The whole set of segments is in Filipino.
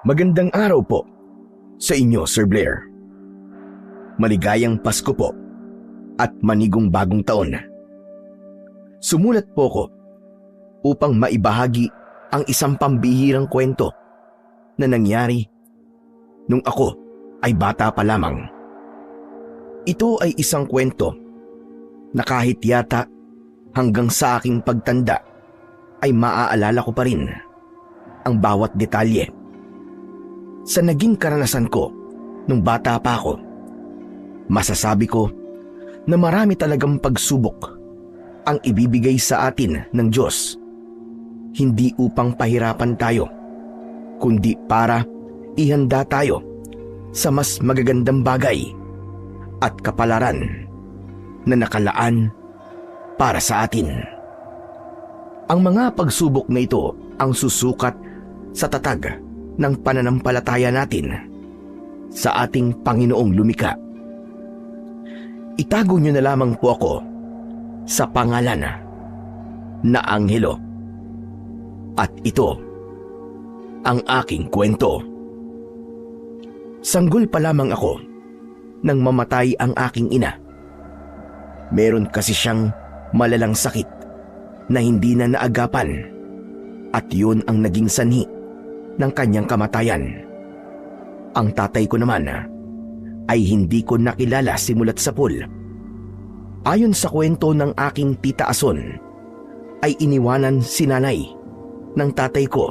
Magandang araw po sa inyo, Sir Blair. Maligayang Pasko po at manigong bagong taon. Sumulat po ko upang maibahagi ang isang pambihirang kwento na nangyari nung ako ay bata pa lamang. Ito ay isang kwento na kahit yata hanggang sa aking pagtanda ay maaalala ko pa rin ang bawat detalye. Sa naging karanasan ko nung bata pa ako, masasabi ko na marami talagang pagsubok ang ibibigay sa atin ng Diyos. Hindi upang pahirapan tayo, kundi para ihanda tayo sa mas magagandang bagay at kapalaran na nakalaan para sa atin. Ang mga pagsubok na ito ang susukat sa tatag ng pananampalataya natin sa ating Panginoong lumikha. Itago niyo na lamang po ako sa pangalan na Angelo. At ito ang aking kwento. Sanggol pa lamang ako nang mamatay ang aking ina. Meron kasi siyang malalang sakit na hindi na naagapan at yun ang naging sanhi ng kanyang kamatayan. Ang tatay ko naman ay hindi ko nakilala simulat sa pool. Ayon sa kwento ng aking tita Ason, ay iniwanan si nanay ng tatay ko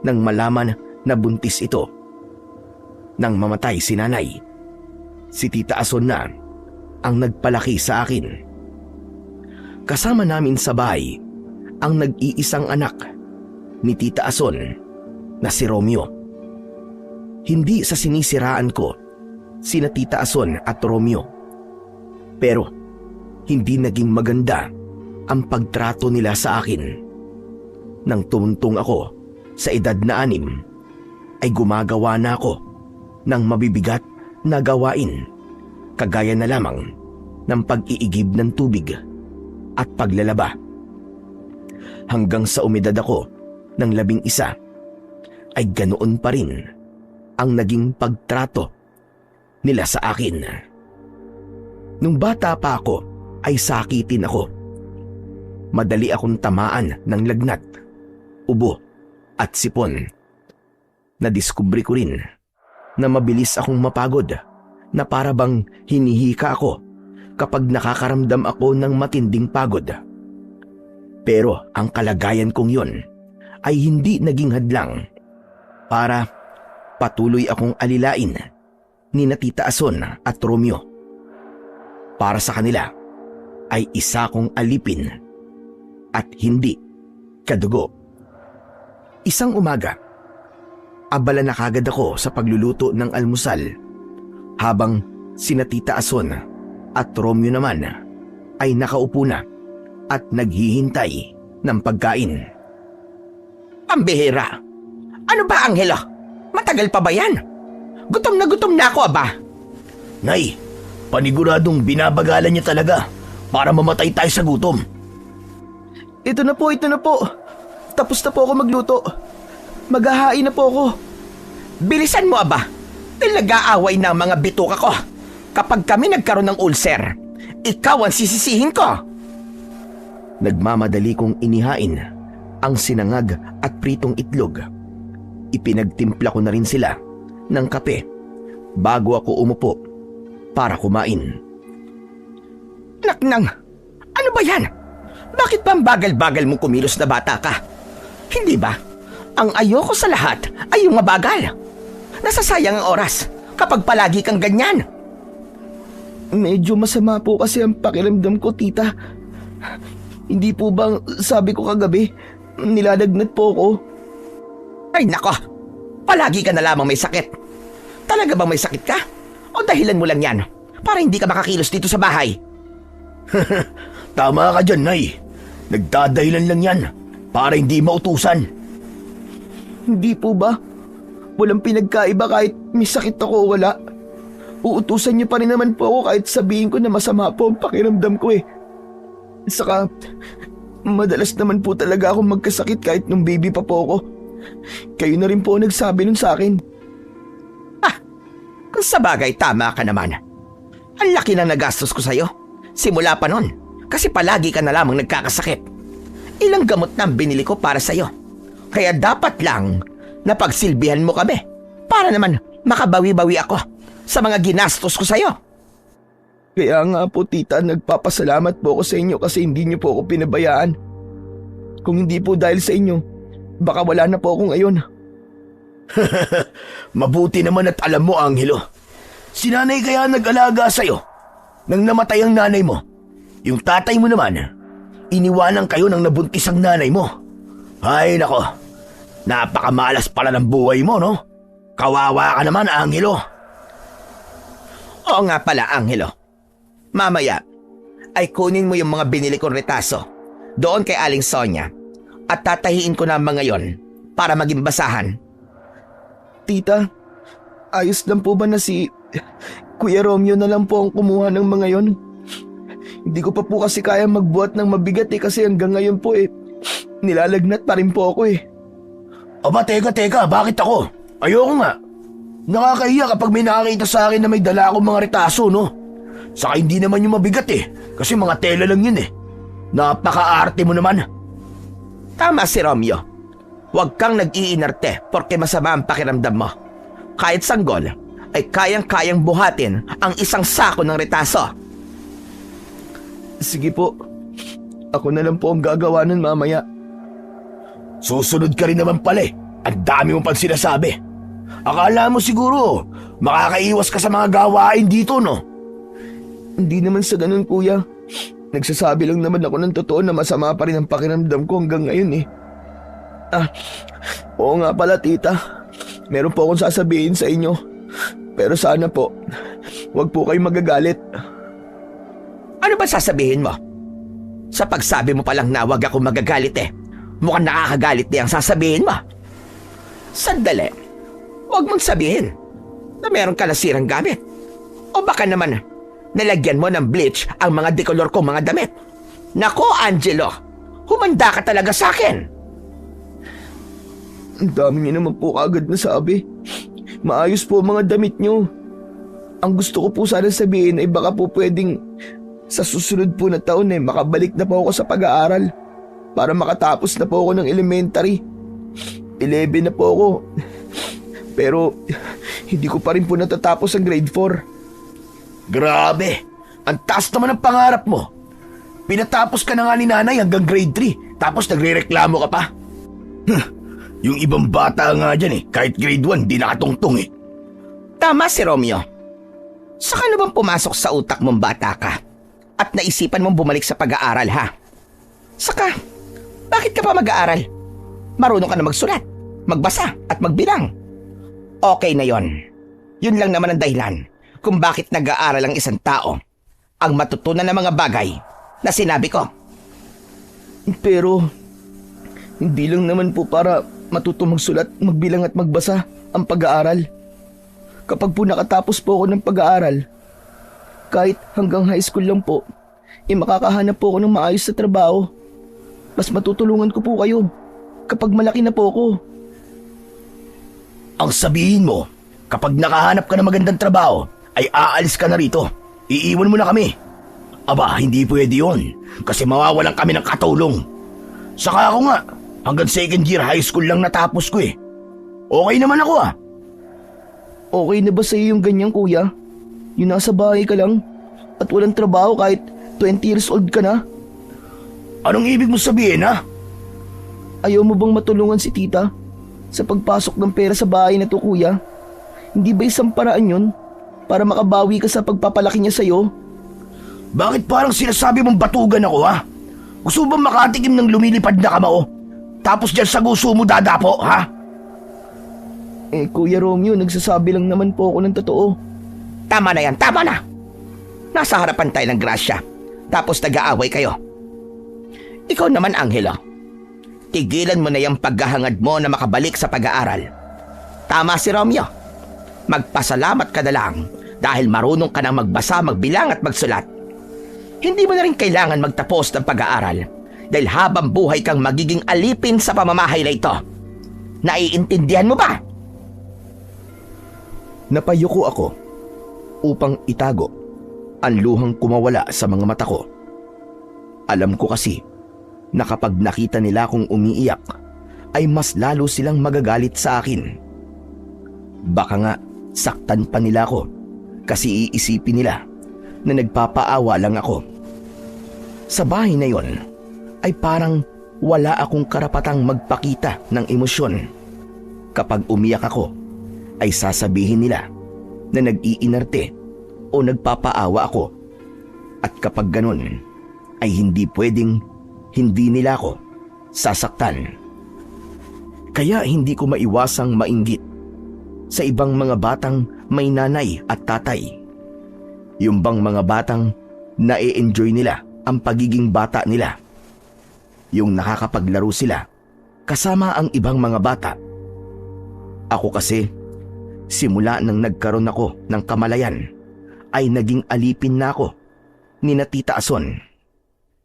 nang malaman na buntis ito. Nang mamatay si nanay, si tita Ason na ang nagpalaki sa akin. Kasama namin sa bahay ang nag-iisang anak ni tita Ason na si Romeo. Hindi sa sinisiraan ko sina tita Ason at Romeo, pero hindi naging maganda ang pagtrato nila sa akin. Nang tumuntong ako sa edad na 6, ay gumagawa na ako ng mabibigat na gawain, kagaya na lamang ng pag-iigib ng tubig at paglalaba. Hanggang sa umedad ako ng 11, ay ganoon pa rin ang naging pagtrato nila sa akin. Nung bata pa ako ay sakitin ako. Madali akong tamaan ng lagnat, ubo at sipon. Nadiskubre ko rin na mabilis akong mapagod, na para bang hinihika ako kapag nakakaramdam ako ng matinding pagod. Pero ang kalagayan kong yun ay hindi naging hadlang para patuloy akong alilain ni Tita Ason at Romeo. Para sa kanila ay isa kong alipin at hindi kadugo. Isang umaga, abala na kagad ako sa pagluluto ng almusal, habang sina Tita Ason at Romeo naman ay nakaupo na at naghihintay ng pagkain. Pambihira! Ano ba, Angelo? Matagal pa ba yan? Gutom na ako, aba. Nay, paniguradong binabagalan niya talaga para mamatay tayo sa gutom. Ito na po. Tapos na po ako magluto. Maghahain na po ako. Bilisan mo, aba. Nag-aaway na ang mga bituka ko. Kapag kami nagkaroon ng ulcer, ikaw ang sisisihin ko. Nagmamadali kong inihain ang sinangag at pritong itlog. Ipinagtimpla ko na rin sila ng kape bago ako umupo para kumain. Naknang, ano ba yan? Bakit ba ang bagal-bagal mong kumilos na bata ka? Hindi ba? Ang ayoko sa lahat ay yung mabagal. Nasasayang ang oras kapag palagi kang ganyan. Medyo masama po kasi ang pakiramdam ko, tita. Hindi po bang sabi ko kagabi, nilalagnat po ako? Ay nako, palagi ka na lamang may sakit. Talaga bang may sakit ka? O dahilan mo lang yan para hindi ka makakilos dito sa bahay? Tama ka dyan, Nay. Nagdadahilan lang yan para hindi mautusan. Hindi po ba? Walang pinagkaiba kahit may sakit ako o wala. Uutusan niyo pa rin naman po ako kahit sabihin ko na masama po ang pakiramdam ko eh. Saka, madalas naman po talaga akong magkasakit kahit nung baby pa po ako. Kayo na rin po ang nagsabi nun sa akin. Kung sa bagay, tama ka naman. Ang laki na nagastos ko sa'yo. Simula pa nun, kasi palagi ka na lamang nagkakasakit. Ilang gamot na ang binili ko para sa'yo. Kaya dapat lang na pagsilbihan mo kami para naman makabawi-bawi ako sa mga ginastos ko sa'yo. Kaya nga po tita, nagpapasalamat po ako sa inyo kasi hindi niyo po ako pinabayaan. Kung hindi po dahil sa inyo, baka wala na po ako ngayon. Mabuti naman at alam mo, Angelo. Si nanay kaya nag-alaga sa'yo nang namatay ang nanay mo. Yung tatay mo naman, iniwanan kayo ng nabuntis ang nanay mo. Ay nako, napakamalas pala ng buhay mo, no? Kawawa ka naman, Angelo. Oo nga pala, Angelo. Mamaya, ay kunin mo yung mga binili kong retaso doon kay Aling Sonia at tatahiin ko na mga yon para maging basahan. Tita, ayos lang po ba na si Kuya Romeo na lang po ang kumuha ng mga yon? Hindi ko pa po kasi kaya magbuhat ng mabigat kasi hanggang ngayon po nilalagnat pa rin po ako . Aba, teka, bakit ako? Ayoko nga. Nakakahiya kapag may nakakita sa akin na may dala akong mga retaso, no? Saka hindi naman yung mabigat kasi mga tela lang yun . Napaka-arte mo naman. Tama si Romeo. Huwag kang nag-iinarte porque masama ang pakiramdam mo. Kahit sanggol, ay kayang-kayang buhatin ang isang sako ng retaso. Sige po, ako na lang po ang gagawa nun mamaya. Susunod ka rin naman pala . Ang dami mo pang sinasabi. Akala mo siguro, makakaiwas ka sa mga gawain dito, no? Hindi naman sa ganun, kuya. Nagsasabi lang naman ako ng totoo na masama pa rin ang pakiramdam ko hanggang ngayon . Oo nga pala tita. Meron po akong sasabihin sa inyo. Pero sana po, wag po kayong magagalit. Ano ba sasabihin mo? Sa pagsabi mo palang na wag ako magagalit mukhang nakakagalit na ang sasabihin mo. Sandali, wag mong sabihin na meron ka nasirang gamit. O baka naman, nalagyan mo ng bleach ang mga dekolor kong mga damit. Nako, Angelo, humanda ka talaga sa akin. Ang dami niyo naman po kagad na sabi. Maayos po ang mga damit niyo. Ang gusto ko po sana sabihin ay baka po pwedeng sa susunod po na taon makabalik na po ako sa pag-aaral para makatapos na po ako ng elementary. 11 na po ako. Pero hindi ko pa rin po natatapos ang grade 4. Grabe, ang taas naman ang pangarap mo. Pinatapos ka na nga ni nanay hanggang grade 3, tapos nagre-reklamo ka pa. Yung ibang bata nga dyan kahit grade 1 di nakatungtong . Tama si Romeo. Saka na bang pumasok sa utak mong bata ka at naisipan mong bumalik sa pag-aaral, ha? Saka, bakit ka pa mag-aaral? Marunong ka na magsulat, magbasa at magbilang. Okay na yon. Yun lang naman ang dahilan kung bakit nag-aaral ang isang tao. Ang matutunan ng mga bagay na sinabi ko. Pero, hindi lang naman po para matuto magsulat, magbilang at magbasa ang pag-aaral. Kapag po nakatapos po ako ng pag-aaral, kahit hanggang high school lang po, makakahanap po ako ng maayos na trabaho. Mas matutulungan ko po kayo kapag malaki na po ako. Ang sabihin mo, kapag nakahanap ka ng magandang trabaho, ay aalis ka na rito. Iiwan mo na kami. Aba, hindi pwede yun, kasi mawawalan kami ng katulong. Saka ako nga, hanggang second year high school lang natapos ko . Okay naman ako . Okay na ba sa'yo yung ganyan, kuya? Yung nasa bahay ka lang at walang trabaho kahit 20 years old ka na? Anong ibig mo sabihin, ha? Ayaw mo bang matulungan si tita sa pagpasok ng pera sa bahay na to, kuya? Hindi ba isang paraan yun para makabawi ka sa pagpapalaki niya sa'yo? Bakit parang sinasabi mong batugan ako, ha? Gusto bang makatikim ng lumilipad na kamao? Tapos dyan sa gusto mo dadapo, ha? Kuya Romeo, nagsasabi lang naman po ako ng totoo. Tama na yan, tama na! Nasa harapan tayo ng grasya, tapos nag-aaway kayo. Ikaw naman, Angelo. Tigilan mo na yung paghahangad mo na makabalik sa pag-aaral. Tama si Romeo. Magpasalamat ka na lang dahil marunong ka na magbasa, magbilang at magsulat. Hindi mo na rin kailangan magtapos ng pag-aaral dahil habang buhay kang magiging alipin sa pamamahay na ito. Naiintindihan mo ba? Napayuko ako upang itago ang luhang kumawala sa mga mata ko. Alam ko kasi na kapag nakita nila akong umiiyak, ay mas lalo silang magagalit sa akin. Baka nga saktan pa nila ako kasi iisipin nila na nagpapaawa lang ako. Sa bahay na yon ay parang wala akong karapatang magpakita ng emosyon. Kapag umiyak ako, ay sasabihin nila na nag-iinarte o nagpapaawa ako. At kapag ganun, ay hindi pwedeng hindi nila ako sasaktan. Kaya hindi ko maiwasang mainggit sa ibang mga batang may nanay at tatay. Yung bang mga batang na-enjoy nila ang pagiging bata nila. Yung nakakapaglaro sila kasama ang ibang mga bata. Ako kasi, simula nang nagkaroon ako ng kamalayan, ay naging alipin na ako ni na Tita Ason.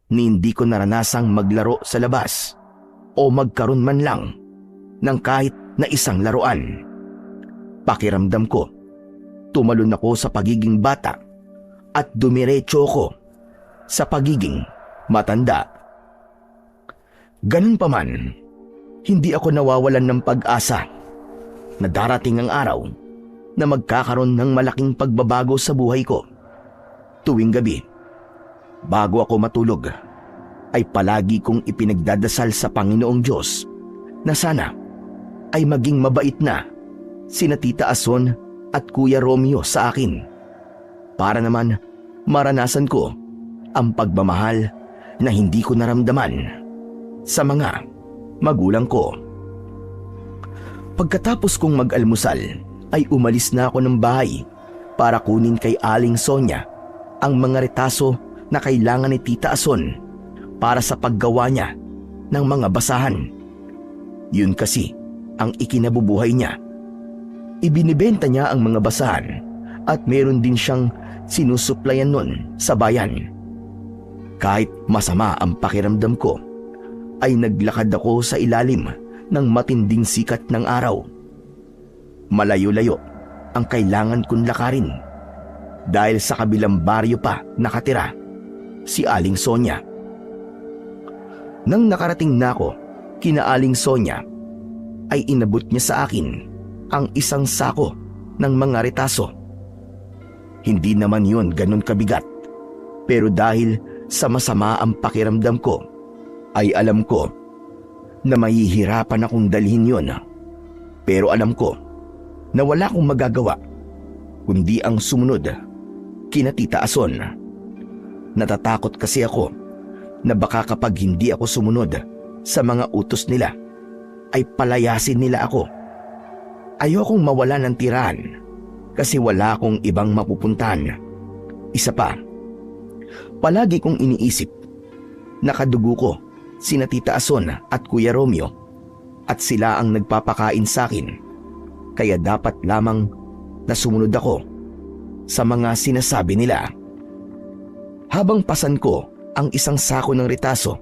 Ni hindi ko naranasang maglaro sa labas o magkaroon man lang ng kahit na isang laruan. Pakiramdam ko, tumalon ako sa pagiging bata at dumiretso ko sa pagiging matanda. Ganun pa man, hindi ako nawawalan ng pag-asa na darating ang araw na magkakaroon ng malaking pagbabago sa buhay ko. Tuwing gabi, bago ako matulog, ay palagi kong ipinagdadasal sa Panginoong Diyos na sana ay maging mabait na sina Tita Ason at Kuya Romeo sa akin, para naman maranasan ko ang pagmamahal na hindi ko naramdaman sa mga magulang ko. Pagkatapos kong mag-almusal, ay umalis na ako ng bahay para kunin kay Aling Sonia ang mga retaso na kailangan ni Tita Ason para sa paggawa niya ng mga basahan. Yun kasi ang ikinabubuhay niya. Ibinibenta niya ang mga basahan at meron din siyang sinusuplayan nun sa bayan. Kahit masama ang pakiramdam ko, ay naglakad ako sa ilalim ng matinding sikat ng araw. Malayo-layo ang kailangan kong lakarin dahil sa kabilang baryo pa nakatira si Aling Sonia. Nang nakarating na ako kina Aling Sonia, ay inabot niya sa akin ang isang sako ng mga retaso. Hindi naman yun ganun kabigat, pero dahil sa masama ang pakiramdam ko, ay alam ko na mahihirapan akong dalhin yun. Pero alam ko na wala akong magagawa kundi ang sumunod kina Tita Ason. Natatakot kasi ako na baka kapag hindi ako sumunod sa mga utos nila, ay palayasin nila ako. Ayokong mawala ng tirahan kasi wala akong ibang mapupuntahan. Isa pa, palagi kong iniisip na kadugo ko sina Tita Ason at Kuya Romeo at sila ang nagpapakain sa akin, kaya dapat lamang na sumunod ako sa mga sinasabi nila. Habang pasan ko ang isang sako ng retaso,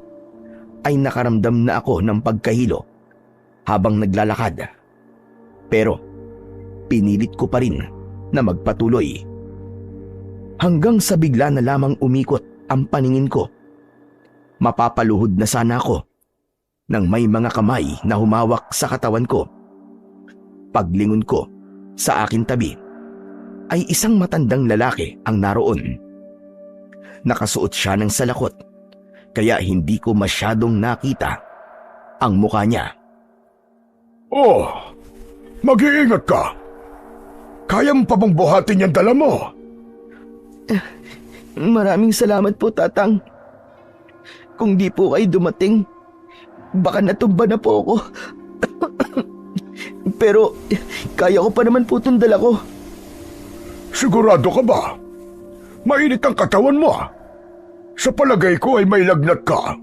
ay nakaramdam na ako ng pagkahilo habang naglalakad. Pero pinilit ko pa rin na magpatuloy. Hanggang sa bigla na lamang umikot ang paningin ko. Mapapaluhod na sana ako nang may mga kamay na humawak sa katawan ko. Paglingon ko sa aking tabi, ay isang matandang lalaki ang naroon. Nakasuot siya ng salakot, kaya hindi ko masyadong nakita ang mukha niya. Oh, mag-iingat ka. Kaya mo pa bang buhatin yung dala mo? Maraming salamat po, Tatang. Kung di po kayo dumating, baka natumba na po ako. Pero kaya ko pa naman po itong dala ko. Sigurado ka ba? Mainit ang katawan mo. Sa palagay ko ay may lagnat ka.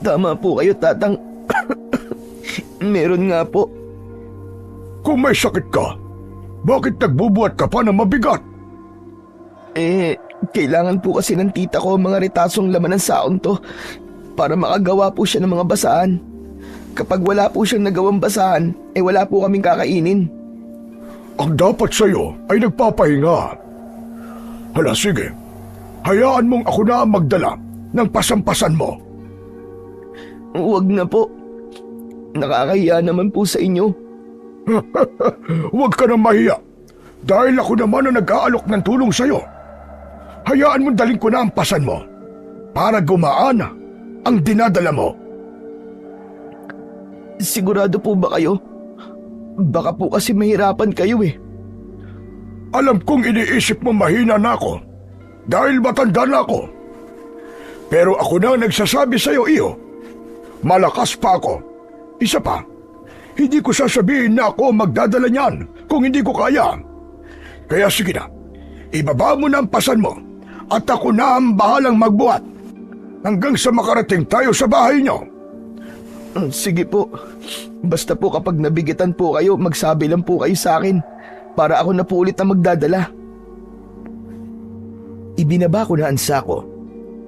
Tama po kayo, Tatang. Meron nga po. Kung may sakit ka, bakit nagbubuhat ka pa ng mabigat? Kailangan po kasi ng tita ko ang mga retasong laman ng saon to para makagawa po siya ng mga basahan. Kapag wala po siyang nagawang basahan, wala po kaming kakainin. Ang dapat sa'yo ay nagpapahinga. Hala, sige. Hayaan mong ako na ang magdala ng pasampasan mo. Huwag na po. Nakakahiya naman po sa inyo. Huwag ka na mahiya. Dahil ako naman ang nag-aalok ng tulong sa'yo. Hayaan mong daling ko na ang pasan mo para gumaan ang dinadala mo. Sigurado po ba kayo? Baka po kasi mahirapan kayo eh. Alam kong iniisip mo mahina na ako dahil matanda na ako. Pero ako na ang nagsasabi sa'yo, iyo. Malakas pa ako. Isa pa, hindi ko sasabihin na ako magdadala niyan kung hindi ko kaya. Kaya sige na, ibaba mo na ang pasan mo at ako na ang bahalang magbuhat hanggang sa makarating tayo sa bahay niyo. Sige po. Basta po kapag nabigitan po kayo, magsabi lang po kayo sa akin para ako na po ulit ang magdadala. Ibinaba ko na ang sako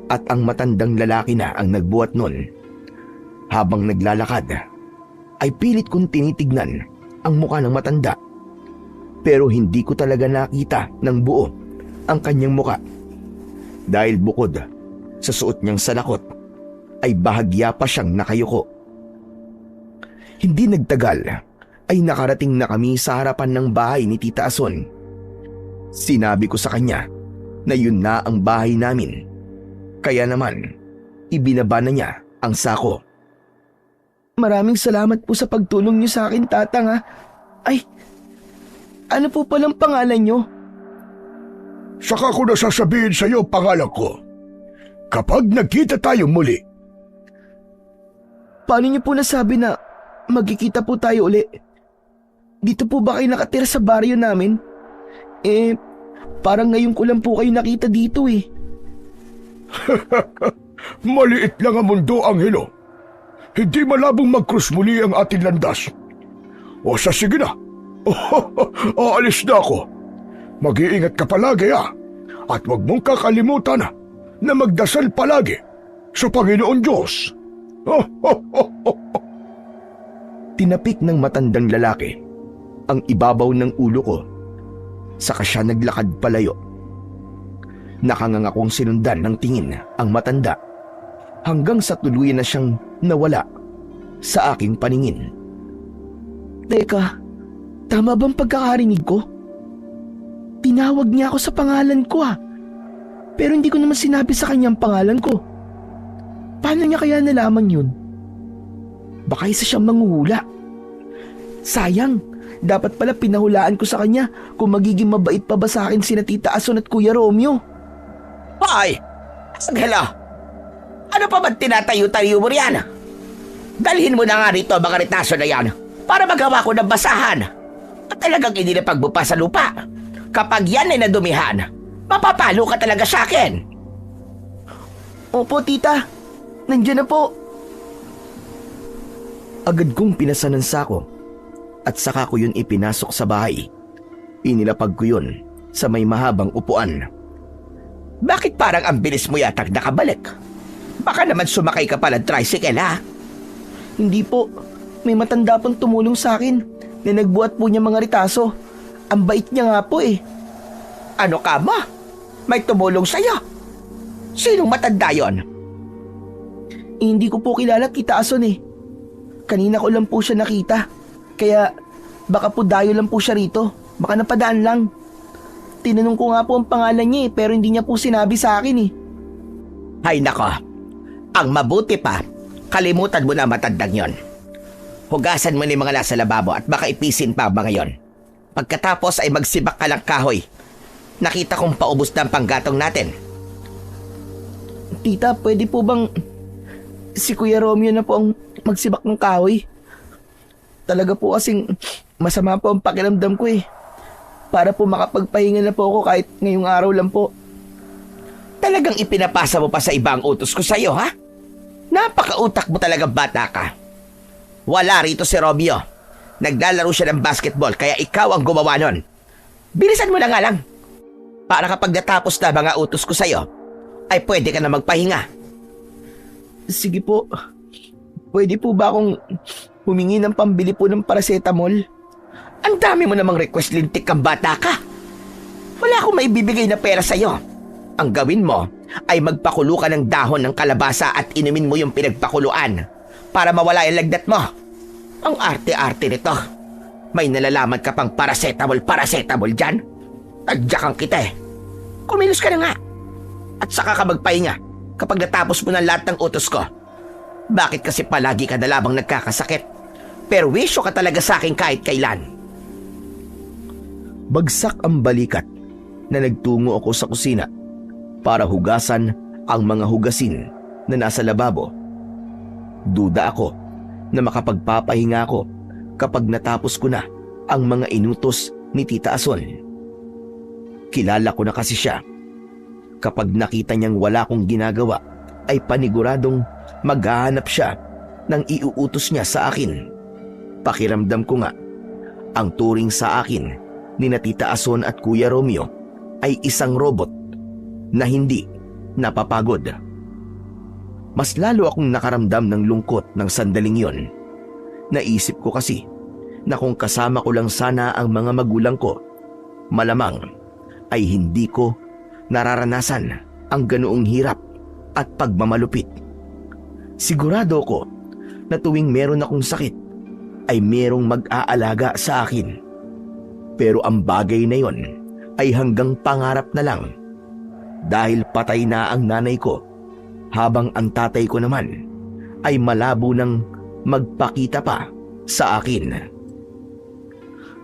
at ang matandang lalaki na ang nagbuhat nun. Habang naglalakad, ay pilit kong tinitignan ang mukha ng matanda. Pero hindi ko talaga nakita ng buo ang kanyang muka. Dahil bukod sa suot niyang salakot, ay bahagya pa siyang nakayuko. Hindi nagtagal ay nakarating na kami sa harapan ng bahay ni Tita Ason. Sinabi ko sa kanya na yun na ang bahay namin. Kaya naman, ibinaba na niya ang sako. Maraming salamat po sa pagtulong niyo sa akin, Tatang ha. Ay, ano po palang pangalan niyo? Saka ko na sasabihin sa iyo pangalan ko kapag nagkita tayo muli. Paano niyo po nasabi na magkikita po tayo uli? Dito po ba kayo nakatira sa baryo namin? Parang ngayon ko lang po kayo nakita dito eh. Maliit lang ang mundo, Angelo. Hindi malabong mag-cross muli ang ating landas. O sa sige na. Aalis na ako. Mag-iingat ka palagi at huwag mong kakalimutan na magdasal palagi sa Panginoon Diyos. Tinapik ng matandang lalaki ang ibabaw ng ulo ko. Saka siya naglakad palayo. Nakangangakong sinundan ng tingin ang matanda hanggang sa tuluyan na siyang nawala sa aking paningin. Teka, tama bang pagkakarinig ko? Tinawag niya ako sa pangalan ko Pero hindi ko naman sinabi sa kanya ang pangalan ko. Paano niya kaya nalaman yun? Baka isa siyang manghuhula. Sayang, dapat pala pinahulaan ko sa kanya kung magiging mabait pa ba sa akin sina Tita Ason at Kuya Romeo. Hoy! Angelo! Ano pa ba't tinatayo-tayo mo riyan? Dalhin mo na nga rito mga ritaso na yan para magawa ko ng basahan. At talagang hindi na pagbupa sa lupa. Kapag yan ay nadumihan, mapapalo ka talaga sa akin. Opo, Tita. Nandiyan na po. Agad kong pinasan ng sako at saka ko yun ipinasok sa bahay. Inilapag ko yun sa may mahabang upuan. Bakit parang ang bilis mo yatag nakabalik? Baka naman sumakay ka pala ng tricycle Hindi po. May matanda pong tumulong sa akin na nagbuhat po niya mga ritaso. Ang bait niya nga po eh. Ano ka ba? May tumulong sa'yo? Sinong matanda yon? Hindi ko po kilala Tita Ason eh. Kanina ko lang po siya nakita. Kaya baka po dayo lang po siya rito. Baka napadaan lang. Tinanong ko nga po ang pangalan niya pero hindi niya po sinabi sa akin eh. Ay nako, ang mabuti pa, kalimutan mo na matandang yon. Hugasan mo ni mga nasa lababo at baka ipisin pa ba ngayon. Pagkatapos ay magsibak ka ng kahoy. Nakita kong paubos na ang panggatong natin. Tita, pwede po bang si Kuya Romeo na po ang magsibak ng kahoy? Talaga po kasing masama po ang pakiramdam ko eh. Para po makapagpahinga na po ako kahit ngayong araw lang po. Talagang ipinapasa mo pa sa iba ang utos ko sa'yo, ha? Napakautak mo talagang bata ka. Wala rito si Romeo. Naglalaro siya ng basketball kaya ikaw ang gumawa nun. Bilisan mo na nga lang. Para kapag natapos na mga utos ko sa'yo, ay pwede ka na magpahinga. Sige po. pwede po ba akong humingi ng pambili po ng paracetamol? Ang dami mo namang request, lintik kang bata ka. Wala akong maibibigay na pera sa'yo. Ang gawin mo ay magpakulo ka ng dahon ng kalabasa at inumin mo yung pinagpakuluan para mawala yung lagnat mo. Ang arte-arte nito. May nalalaman ka pang paracetamol dyan? Tadyakan kita eh. Kumilos ka na nga. At saka ka magpahinga kapag natapos mo ng lahat ng utos ko. Bakit kasi palagi ka na lamang nagkakasakit? Pero wisyo ka talaga sa akin kahit kailan. Bagsak ang balikat na nagtungo ako sa kusina para hugasan ang mga hugasin na nasa lababo. Duda ako na makapagpapahinga ako kapag natapos ko na ang mga inutos ni Tita Ason. Kilala ko na kasi siya. Kapag nakita niyang wala akong ginagawa, ay paniguradong maghahanap siya ng iuutos niya sa akin. Pakiramdam ko nga, ang turing sa akin ni na Tita Ason at Kuya Romeo ay isang robot na hindi napapagod. Mas lalo akong nakaramdam ng lungkot ng sandaling yon. Naisip ko kasi na kung kasama ko lang sana ang mga magulang ko, malamang ay hindi ko nararanasan ang ganoong hirap at pagmamalupit. Sigurado ko na tuwing meron akong sakit ay merong mag-aalaga sa akin. Pero ang bagay na yon ay hanggang pangarap na lang dahil patay na ang nanay ko habang ang tatay ko naman ay malabo nang magpakita pa sa akin.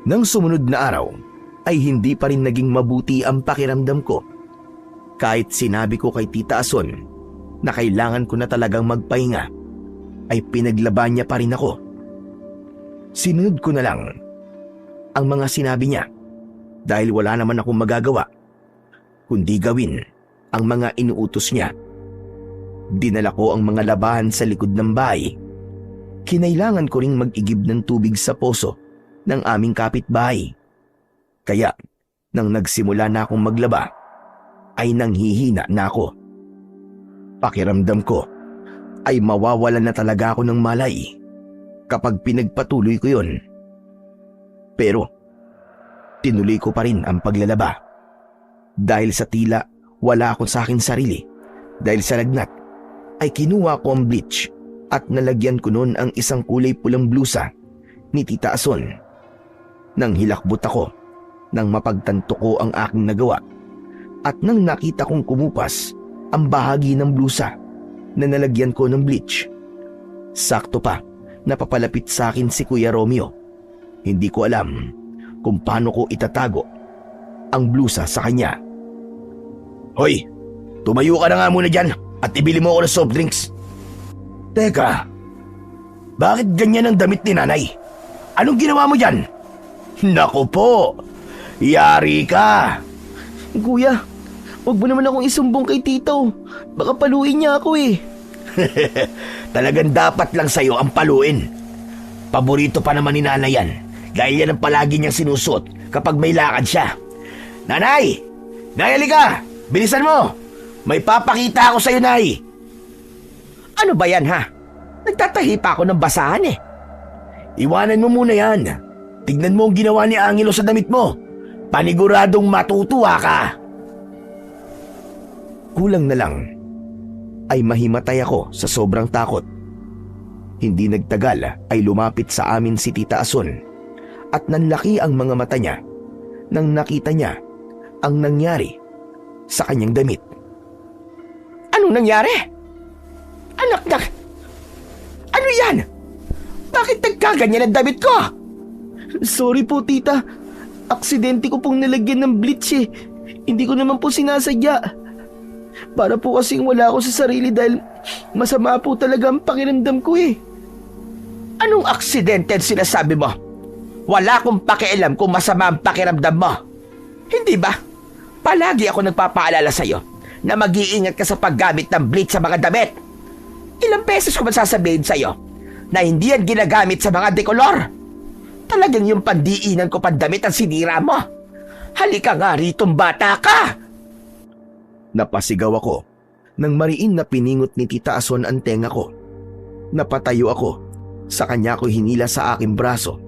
Nang sumunod na araw ay hindi pa rin naging mabuti ang pakiramdam ko. Kahit sinabi ko kay Tita Ason na kailangan ko na talagang magpahinga, ay pinaglaban niya pa rin ako. Sinunod ko na lang ang mga sinabi niya dahil wala naman akong magagawa kundi gawin ang mga inuutos niya. Dinala ko ang mga labahan sa likod ng bahay. Kinailangan ko ring mag-igib ng tubig sa poso ng aming kapitbahay. Kaya nang nagsimula na akong maglaba, ay nanghihina na ako. Pakiramdam ko ay mawawalan na talaga ako ng malay kapag pinagpatuloy ko yon. Pero tinuloy ko pa rin ang paglalaba. Dahil sa tila wala ako sa akin sarili dahil sa lagnat, ay kinuha ko ang bleach at nalagyan ko noon ang isang kulay pulang blusa ni Tita Ason. Nang hilakbot ako, nang mapagtanto ko ang aking nagawa, at nang nakita kong kumupas ang bahagi ng blusa na nalagyan ko ng bleach. Sakto pa napapalapit sa akin si Kuya Romeo. Hindi ko alam kung paano ko itatago ang blusa sa kanya. Hoy, tumayo ka na nga muna dyan at ibili mo ako ng soft drinks. Teka, bakit ganyan ang damit ni nanay? Anong ginawa mo dyan? Naku po, yari ka. Kuya, huwag mo naman akong isumbong kay Tito. Baka paluin niya ako eh. Talagang dapat lang sa'yo ang paluin. Paborito pa naman ni nanay yan dahil yan ang palagi niyang sinusuot kapag may lakad siya. Nanay! Nay, halika! Bilisan mo! May papakita ako sa'yo, Nay! Ano ba yan, ha? Nagtatahi pa ako ng basahan eh. Iwanan mo muna yan. Tignan mo ang ginawa ni Angelo sa damit mo. Paniguradong matutuwa ka. Kulang na lang ay mahimatay ako sa sobrang takot. Hindi nagtagal ay lumapit sa amin si Tita Ason at nanlaki ang mga mata niya nang nakita niya ang nangyari sa kanyang damit. Anong nangyari? Anak na... Ano yan? Bakit nagkaganyan ang damit ko? Sorry po, Tita. Aksidente ko pong nalagyan ng bleach eh. Hindi ko naman po sinasadya. Para po kasing wala ako sa sarili dahil masama po talaga ang pakiramdam ko eh. Anong aksidente ang sinasabi mo? Wala akong pakialam kung masama ang pakiramdam mo. Hindi ba? Palagi ako nagpapaalala sa'yo na mag-iingat ka sa paggamit ng bleach sa mga damit. Ilang beses ko ba sasabihin sa'yo na hindi yan ginagamit sa mga dekolor? Talagang yung pandiinan ko pandamit ang sinira mo. Halika nga ritong bata ka! Napasigaw ako nang mariin na piningot ni Tita Ason ang tenga ko. Napatayo ako. Sa kanya ko hinila sa aking braso.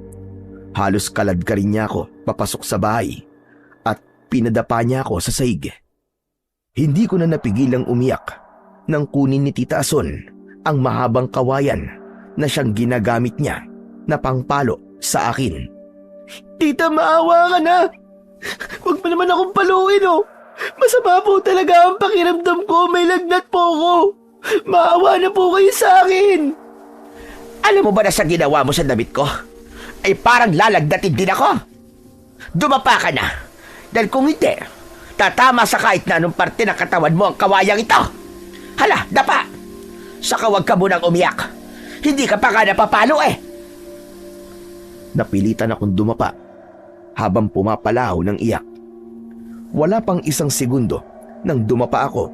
Halos kalad ka rin niya ako papasok sa bahay at pinadapa niya ako sa sahig. Hindi ko na napigilang umiyak nang kunin ni Tita Ason ang mahabang kawayan na siyang ginagamit niya na pangpalo sa akin. Tita, maawa ka na. Huwag mo naman akong paluin, oh. Masama po talaga ang pakiramdam ko. May lagnat po ako. Maawa na po kayo sa akin. Alam mo ba na sa ginawa mo sa damit ko? Ay parang lalagdatin din ako. Dumapa ka na. Dahil kung hindi, tatama sa kahit na anong parte ng katawan mo ang kawayang ito. Hala, dapa! Saka huwag ka munang umiyak. Hindi ka pa ka napapalo eh. Napilitan akong dumapa habang pumapalaw ng iyak. Wala pang isang segundo nang dumapa ako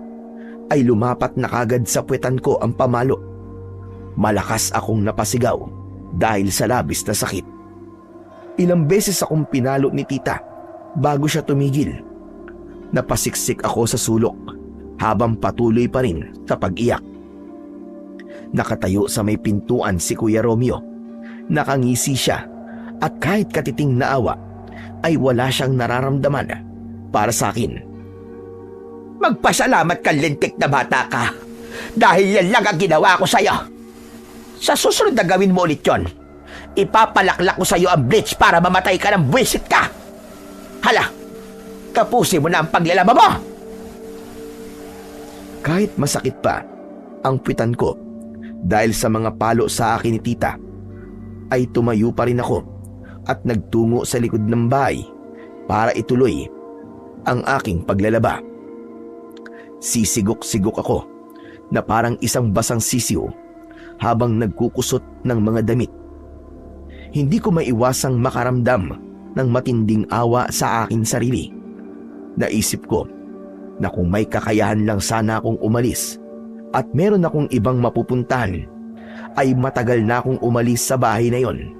ay lumapat na kagad sa puwetan ko ang pamalo. Malakas akong napasigaw dahil sa labis na sakit. Ilang beses akong pinalo ni Tita bago siya tumigil. Napasiksik ako sa sulok habang patuloy pa rin sa pag-iyak. Nakatayo sa may pintuan si Kuya Romeo. Nakangisi siya at kahit katiting na awa ay wala siyang nararamdaman para sa akin. Magpasalamat ka, lintik na bata ka. Dahil yan lang ang ginawa ko sa'yo. Sa susunod na gawin mo ulit yon, ipapalaklak ko sa'yo ang bleach para mamatay ka ng buwisit ka. Hala, tapusin mo na ang paglalaba mo. Kahit masakit pa ang puwitan ko dahil sa mga palo sa akin ni Tita, ay tumayo pa rin ako at nagtungo sa likod ng bahay para ituloy ang aking paglalaba. Sisigok-sigok ako na parang isang basang sisiw habang nagkukusot ng mga damit. Hindi ko maiwasang makaramdam ng matinding awa sa aking sarili. Naisip ko na kung may kakayahan lang sana akong umalis at meron akong ibang mapupuntahan, ay matagal na akong umalis sa bahay na yon.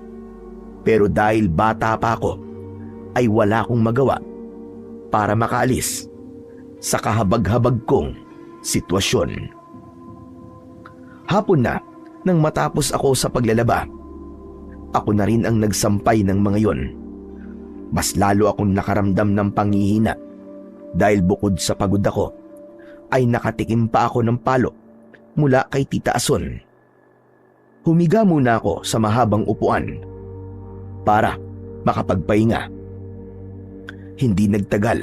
Pero dahil bata pa ako, ay wala akong magawa para makaalis sa kahabag-habag kong sitwasyon. Hapon na nang matapos ako sa paglalaba. Ako na rin ang nagsampay ng mga yon. Mas lalo akong nakaramdam ng panghihina dahil bukod sa pagod ako, ay nakatikim pa ako ng palo mula kay Tita Ason. Humiga muna ako sa mahabang upuan para makapagpahinga. Hindi nagtagal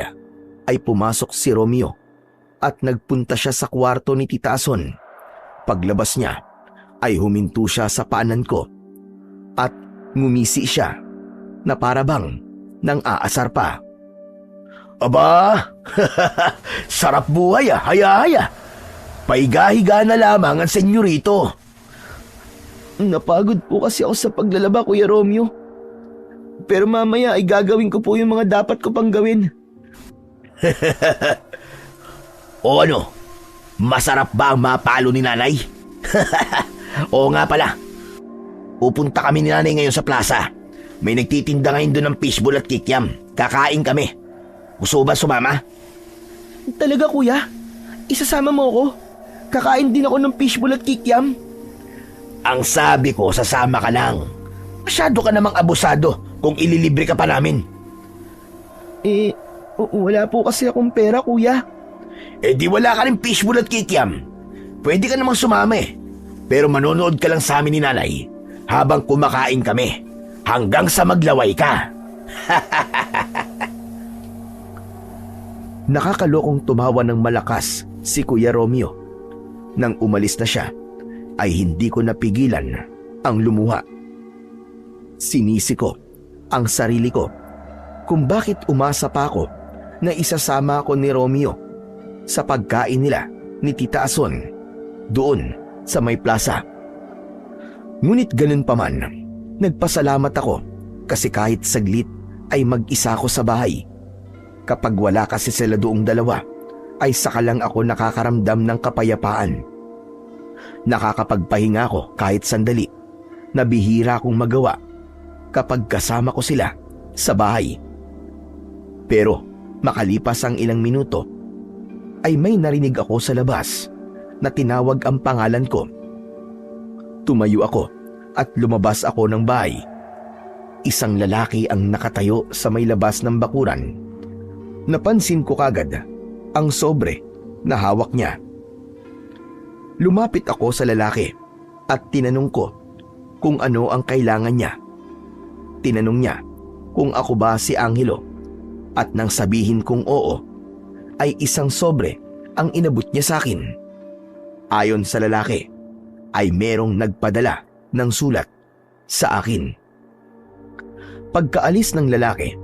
ay pumasok si Romeo at nagpunta siya sa kwarto ni Tita Ason. Paglabas niya ay huminto siya sa paanan ko at ngumisi siya na parabang nang aasar pa. Aba, sarap buhay ah, haya-haya. Paiga-higa na lamang ang senyorito. Napagod po kasi ako sa paglalaba, Kuya Romeo. Pero mamaya ay gagawin ko po yung mga dapat ko pang gawin. O ano, masarap ba ang mapalo ni nanay? Oo nga pala. Pupunta kami ni nanay ngayon sa plaza. May nagtitinda ngayon doon ng fishball at kikiam. Kakain kami. Gusto ba sumama? Talaga, Kuya? Isasama mo ako? Kakain din ako ng fishball at kikiam. Ang sabi ko, sasama ka lang. Masyado ka namang abusado kung ililibre ka pa namin. Wala po kasi akong pera, Kuya. Di wala ka rin fishball at kikiam. Pwede ka namang sumama eh. Pero manonood ka lang sa amin ni nanay habang kumakain kami hanggang sa maglaway ka. Nakakalokong tumawa ng malakas si Kuya Romeo. Nang umalis na siya, ay hindi ko napigilan ang lumuha. Sinisi ko ang sarili ko kung bakit umasa pa ako na isasama ko ni Romeo sa pagkain nila ni Tita Ason doon sa may plaza. Ngunit ganun pa man, nagpasalamat ako kasi kahit saglit ay mag-isa ako sa bahay. Kapag wala kasi sila doong dalawa, ay saka lang ako nakakaramdam ng kapayapaan. Nakakapagpahinga ako kahit sandali na bihira kong magawa kapag kasama ko sila sa bahay. Pero makalipas ang ilang minuto, ay may narinig ako sa labas na tinawag ang pangalan ko. Tumayo ako at lumabas ako ng bahay. Isang lalaki ang nakatayo sa may labas ng bakuran. Napansin ko kagad ang sobre na hawak niya. Lumapit ako sa lalaki at tinanong ko kung ano ang kailangan niya. Tinanong niya kung ako ba si Angelo at nang sabihin kong oo, ay isang sobre ang inabot niya sa akin. Ayon sa lalaki, ay merong nagpadala ng sulat sa akin. Pagkaalis ng lalaki,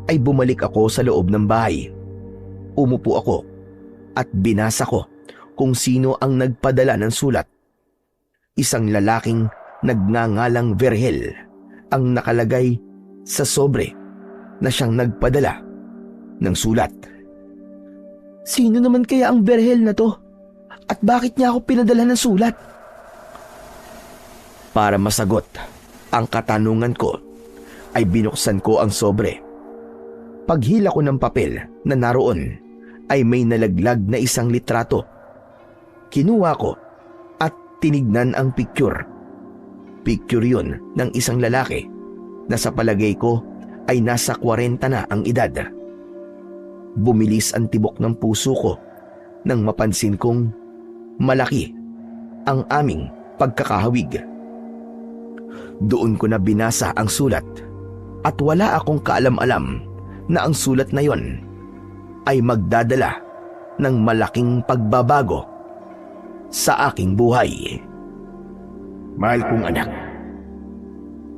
ay bumalik ako sa loob ng bahay. Umupo ako at binasa ko kung sino ang nagpadala ng sulat. Isang lalaking nagngangalang Vergel ang nakalagay sa sobre na siyang nagpadala ng sulat. Sino naman kaya ang Vergel na to? At bakit niya ako pinadala ng sulat? Para masagot ang katanungan ko, ay binuksan ko ang sobre. Paghila ko ng papel na naroon, ay may nalaglag na isang litrato. Kinuha ko at tinignan ang picture. Picture yun ng isang lalaki na sa palagay ko ay nasa 40 na ang edad. Bumilis ang tibok ng puso ko nang mapansin kong malaki ang aming pagkakahawig. Doon ko na binasa ang sulat at wala akong kaalam-alam na ang sulat na yon ay magdadala ng malaking pagbabago sa aking buhay. Mahal kong anak,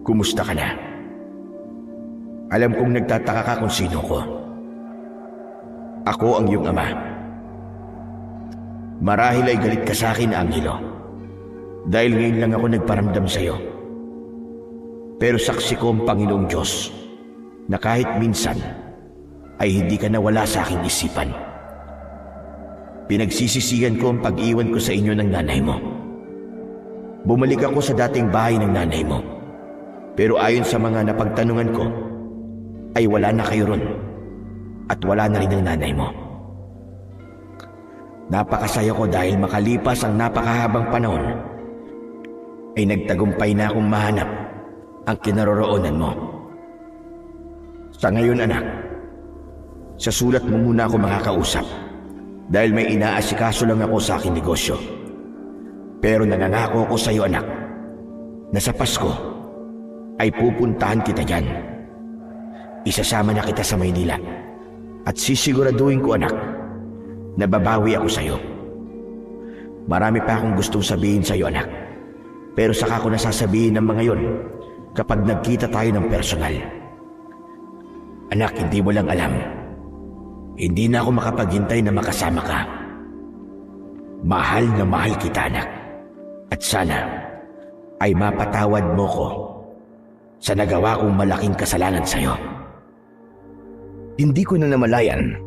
kumusta ka na? Alam kong nagtataka ka kung sino ko. Ako ang iyong ama. Marahil ay galit ka sa akin, Angelo, dahil ngayon lang ako nagparamdam sa iyo. Pero saksi ko ang Panginoong Diyos na kahit minsan ay hindi ka nawala sa aking isipan. Pinagsisisihan ko ang pag-iwan ko sa inyo ng nanay mo. Bumalik ako sa dating bahay ng nanay mo. Pero ayon sa mga napagtanungan ko, ay wala na kayo ron at wala na rin ang nanay mo. Napakasaya ko dahil makalipas ang napakahabang panahon, ay nagtagumpay na akong mahanap ang kinaroroonan mo. Sa ngayon, anak, sa sulat mo muna ako makakausap dahil may inaasikaso lang ako sa aking negosyo. Pero nangangako ko sa iyo, anak, na sa Pasko ay pupuntahan kita dyan. Isasama na kita sa Maynila at sisiguraduhin ko, anak, na babawi ako sa iyo. Marami pa akong gustong sabihin sa iyo, anak, pero saka ko nasasabihin ng mga yon kapag nagkita tayo ng personal. Anak, hindi mo lang alam, hindi na ako makapaghintay na makasama ka. Mahal na mahal kita, anak, at sana ay mapatawad mo ko sa nagawa kong malaking kasalanan sa iyo. Hindi ko na namalayan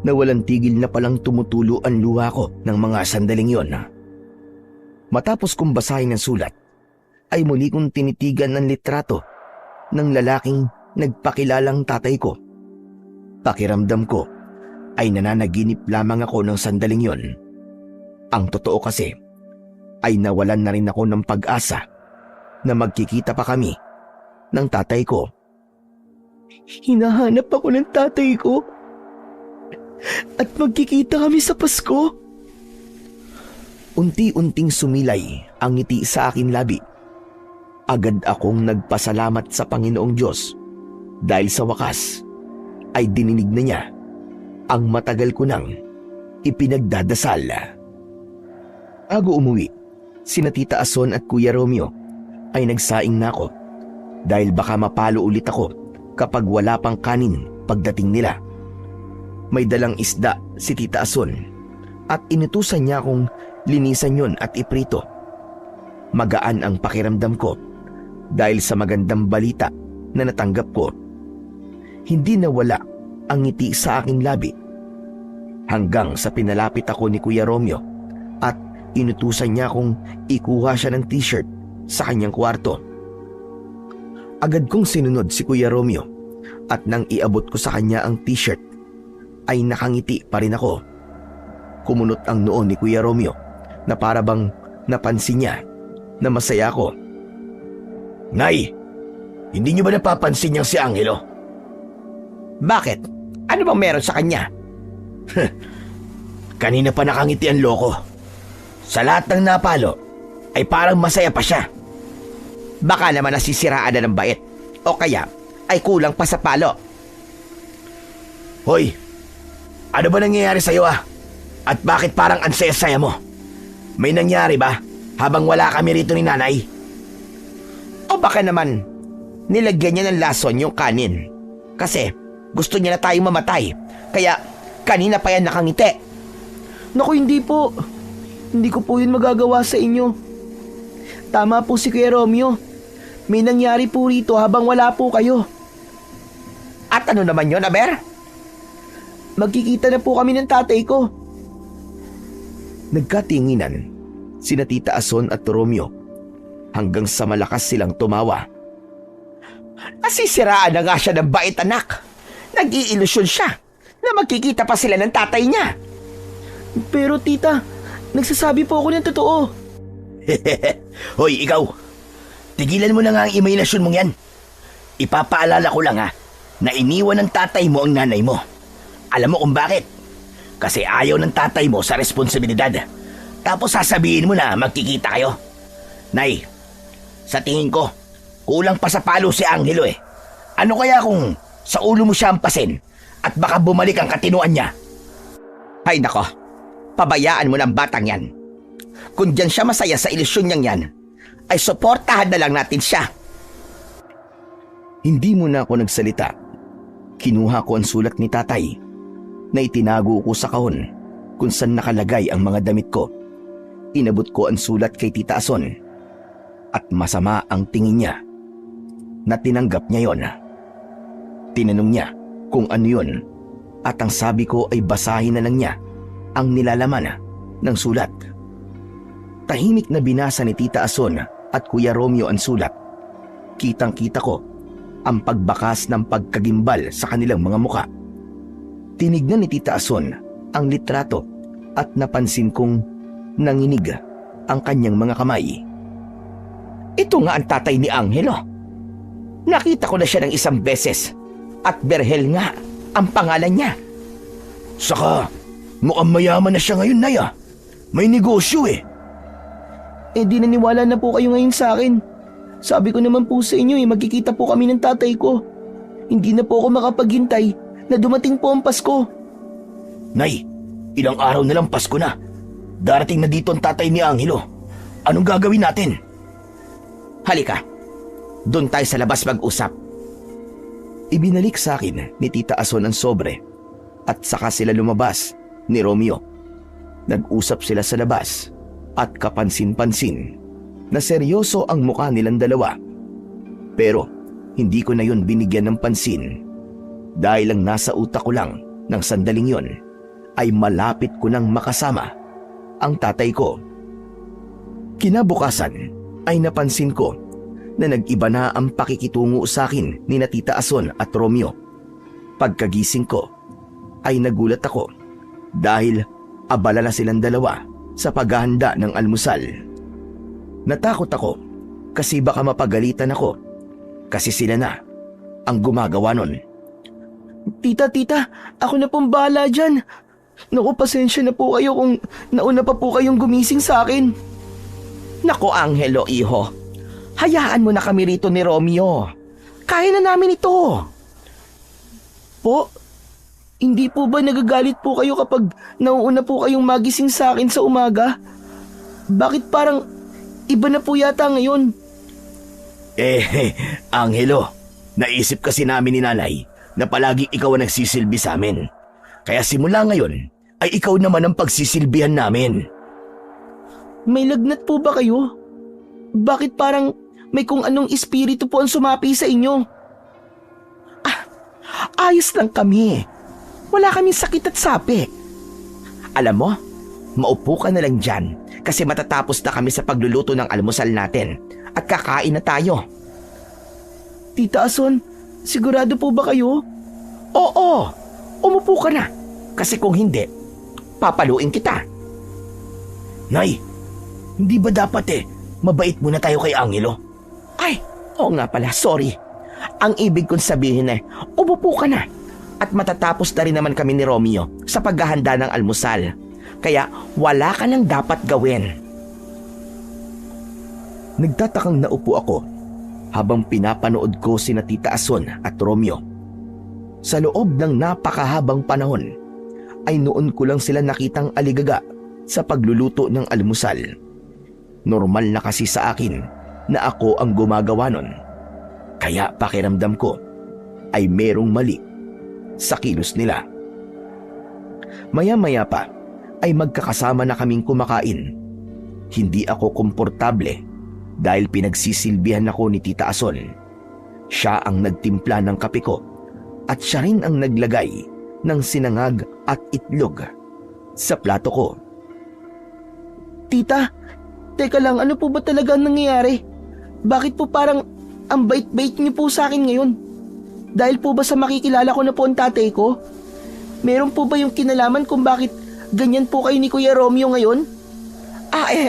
na walang tigil na palang tumutulo ang luha ko ng mga sandaling yon. Matapos kong basahin ang sulat, ay muli kong tinitigan ng litrato ng lalaking nagpakilalang tatay ko. Pakiramdam ko ay nananaginip lamang ako ng sandaling yon. Ang totoo kasi ay nawalan na rin ako ng pag-asa na magkikita pa kami ng tatay ko. Hinahanap ako ng tatay ko at magkikita kami sa Pasko. Unti-unting sumilay ang ngiti sa aking labi. Agad akong nagpasalamat sa Panginoong Diyos dahil sa wakas ay dininig na niya ang matagal ko nang ipinagdadasal. Bago umuwi, sina Tita Ason at Kuya Romeo ay nagsaing na ako dahil baka mapalo ulit ako kapag wala pang kanin pagdating nila. May dalang isda si Tita Ason at inutusan niya akong linisan yon at iprito. Magaan ang pakiramdam ko dahil sa magandang balita na natanggap ko. Hindi nawala ang ngiti sa aking labi hanggang sa pinalapit ako ni Kuya Romeo at inutusan niya akong ikuha siya ng t-shirt sa kanyang kwarto. Agad kong sinunod si Kuya Romeo at nang iabot ko sa kanya ang t-shirt ay nakangiti pa rin ako. Kumunot ang noo ni Kuya Romeo na para bang napansin niya na masaya ako. Nay, hindi niyo ba napapansin niyang si Angelo? Bakit? Ano bang meron sa kanya? Kanina pa nakangiti ang loko. Sa lahat ng napalo, ay parang masaya pa siya. Baka naman nasisiraan na ng bait. O kaya, ay kulang pa sa palo. Hoy, ano ba nangyayari sa'yo At bakit parang ansaya-saya mo? May nangyari ba habang wala kami rito ni nanay? O baka naman, nilagyan niya ng lason yung kanin. Kasi gusto niya na tayong mamatay. Kaya kanina pa yan nakangiti. Naku, hindi po. Hindi ko po yun magagawa sa inyo. Tama po si Kuya Romeo. May nangyari po rito habang wala po kayo. At ano naman yun, Aber? Magkikita na po kami ng tatay ko. Nagkatinginan sina Tita Ason at Romeo hanggang sa malakas silang tumawa. Nasisiraan na nga siya ng bait, anak. Nag-iilusyon siya na magkikita pa sila ng tatay niya. Pero tita, nagsasabi po ako ng totoo. Hoy, ikaw. Tigilan mo na nga ang imahinasyon mong yan. Ipapaalala ko lang na iniwan ng tatay mo ang nanay mo. Alam mo kung bakit? Kasi ayaw ng tatay mo sa responsibilidad. Tapos sasabihin mo na magkikita kayo. Nay, sa tingin ko, kulang pa sa palo si Angelo Ano kaya kung sa ulo mo siya ampasin at baka bumalik ang katinuan niya? Ay nako, pabayaan mo ng batang yan. Kung diyan siya masaya sa ilusyon niyang yan, ay suportahan na lang natin siya. Hindi muna ako nagsalita. Kinuha ko ang sulat ni tatay na itinago ko sa kahon kung saan nakalagay ang mga damit ko. Inabot ko ang sulat kay Tita Ason at masama ang tingin niya na tinanggap niya yon. Tinanong niya kung ano yun at ang sabi ko ay basahin na lang niya ang nilalaman ng sulat. Tahimik na binasa ni Tita Ason at Kuya Romeo ang sulat. Kitang-kita ko ang pagbakas ng pagkagimbal sa kanilang mga muka. Tinignan ni Tita Ason ang litrato at napansin kong nanginig ang kanyang mga kamay. Ito nga ang tatay ni Angelo. Nakita ko na siya ng isang beses at Berhel nga ang pangalan niya. Saka mukhang mayaman na siya ngayon, Nay. May negosyo Di naniwala na po kayo ngayon sa akin. Sabi ko naman po sa inyo magkikita po kami ng tatay ko. Hindi na po ako makapaghintay na dumating po ang Pasko. Nay, ilang araw na lang Pasko na. Darating na dito ang tatay ni Angelo. Anong gagawin natin? Halika, doon tayo sa labas mag-usap. Ibinalik sa akin ni Tita Ason ang sobre at saka sila lumabas ni Romeo. Nag-usap sila sa labas at kapansin-pansin na seryoso ang mukha nilang dalawa. Pero hindi ko na yun binigyan ng pansin dahil lang nasa utak ko lang ng sandaling yon ay malapit ko nang makasama ang tatay ko. Kinabukasan ay napansin ko na nag-iba na ang pakikitungo sa akin ni Tita Ason at Romeo. Pagkagising ko ay nagulat ako dahil abala na silang dalawa sa paghahanda ng almusal. Natakot ako kasi baka mapagalitan ako kasi sila na ang gumagawa nun. Tita, ako na pong bahala dyan. Naku, pasensya na po kayo kung nauna pa po kayong gumising sa akin. Naku, Angelo, iho. Hayaan mo na kami rito ni Romeo. Kaya na namin ito. Po, hindi po ba nagagalit po kayo kapag nauuna po kayong magising sa akin sa umaga? Bakit parang iba na po yata ngayon? Angelo, naisip kasi namin ni nanay na palaging ikaw ang nagsisilbi sa amin. Kaya simula ngayon ay ikaw naman ang pagsisilbihan namin. May lagnat po ba kayo? Bakit parang may kung anong espiritu po ang sumapi sa inyo? Ayos lang kami. Wala kaming sakit at sapi. Alam mo, maupo ka na lang dyan kasi matatapos na kami sa pagluluto ng almusal natin at kakain na tayo. Tita Ason, sigurado po ba kayo? Oo, umupo ka na kasi kung hindi, papaluin kita. Nay, hindi ba dapat mabait muna tayo kay Angelo. Ay, oo nga pala, sorry. Ang ibig kong sabihin umupo ka na. At matatapos na rin naman kami ni Romeo sa paghahanda ng almusal. Kaya wala ka nang dapat gawin. Nagtatakang naupo ako habang pinapanood ko sina Tita Ason at Romeo. Sa loob ng napakahabang panahon ay noon ko lang sila nakitang aligaga sa pagluluto ng almusal. Normal na kasi sa akin na ako ang gumagawa nun. Kaya pakiramdam ko ay merong mali sa kilos nila. Maya-maya pa ay magkakasama na kaming kumakain. Hindi ako komportable dahil pinagsisilbihan ako ni Tita Ason. Siya ang nagtimpla ng kape ko at siya rin ang naglagay ng sinangag at itlog sa plato ko. Tita, teka lang, ano po ba talaga ang nangyayari? Bakit po parang ang bait-bait niyo po sa akin ngayon? Dahil po ba sa makikilala ko na po ang tatay ko? Meron po ba yung kinalaman kung bakit ganyan po kayo ni Kuya Romeo ngayon?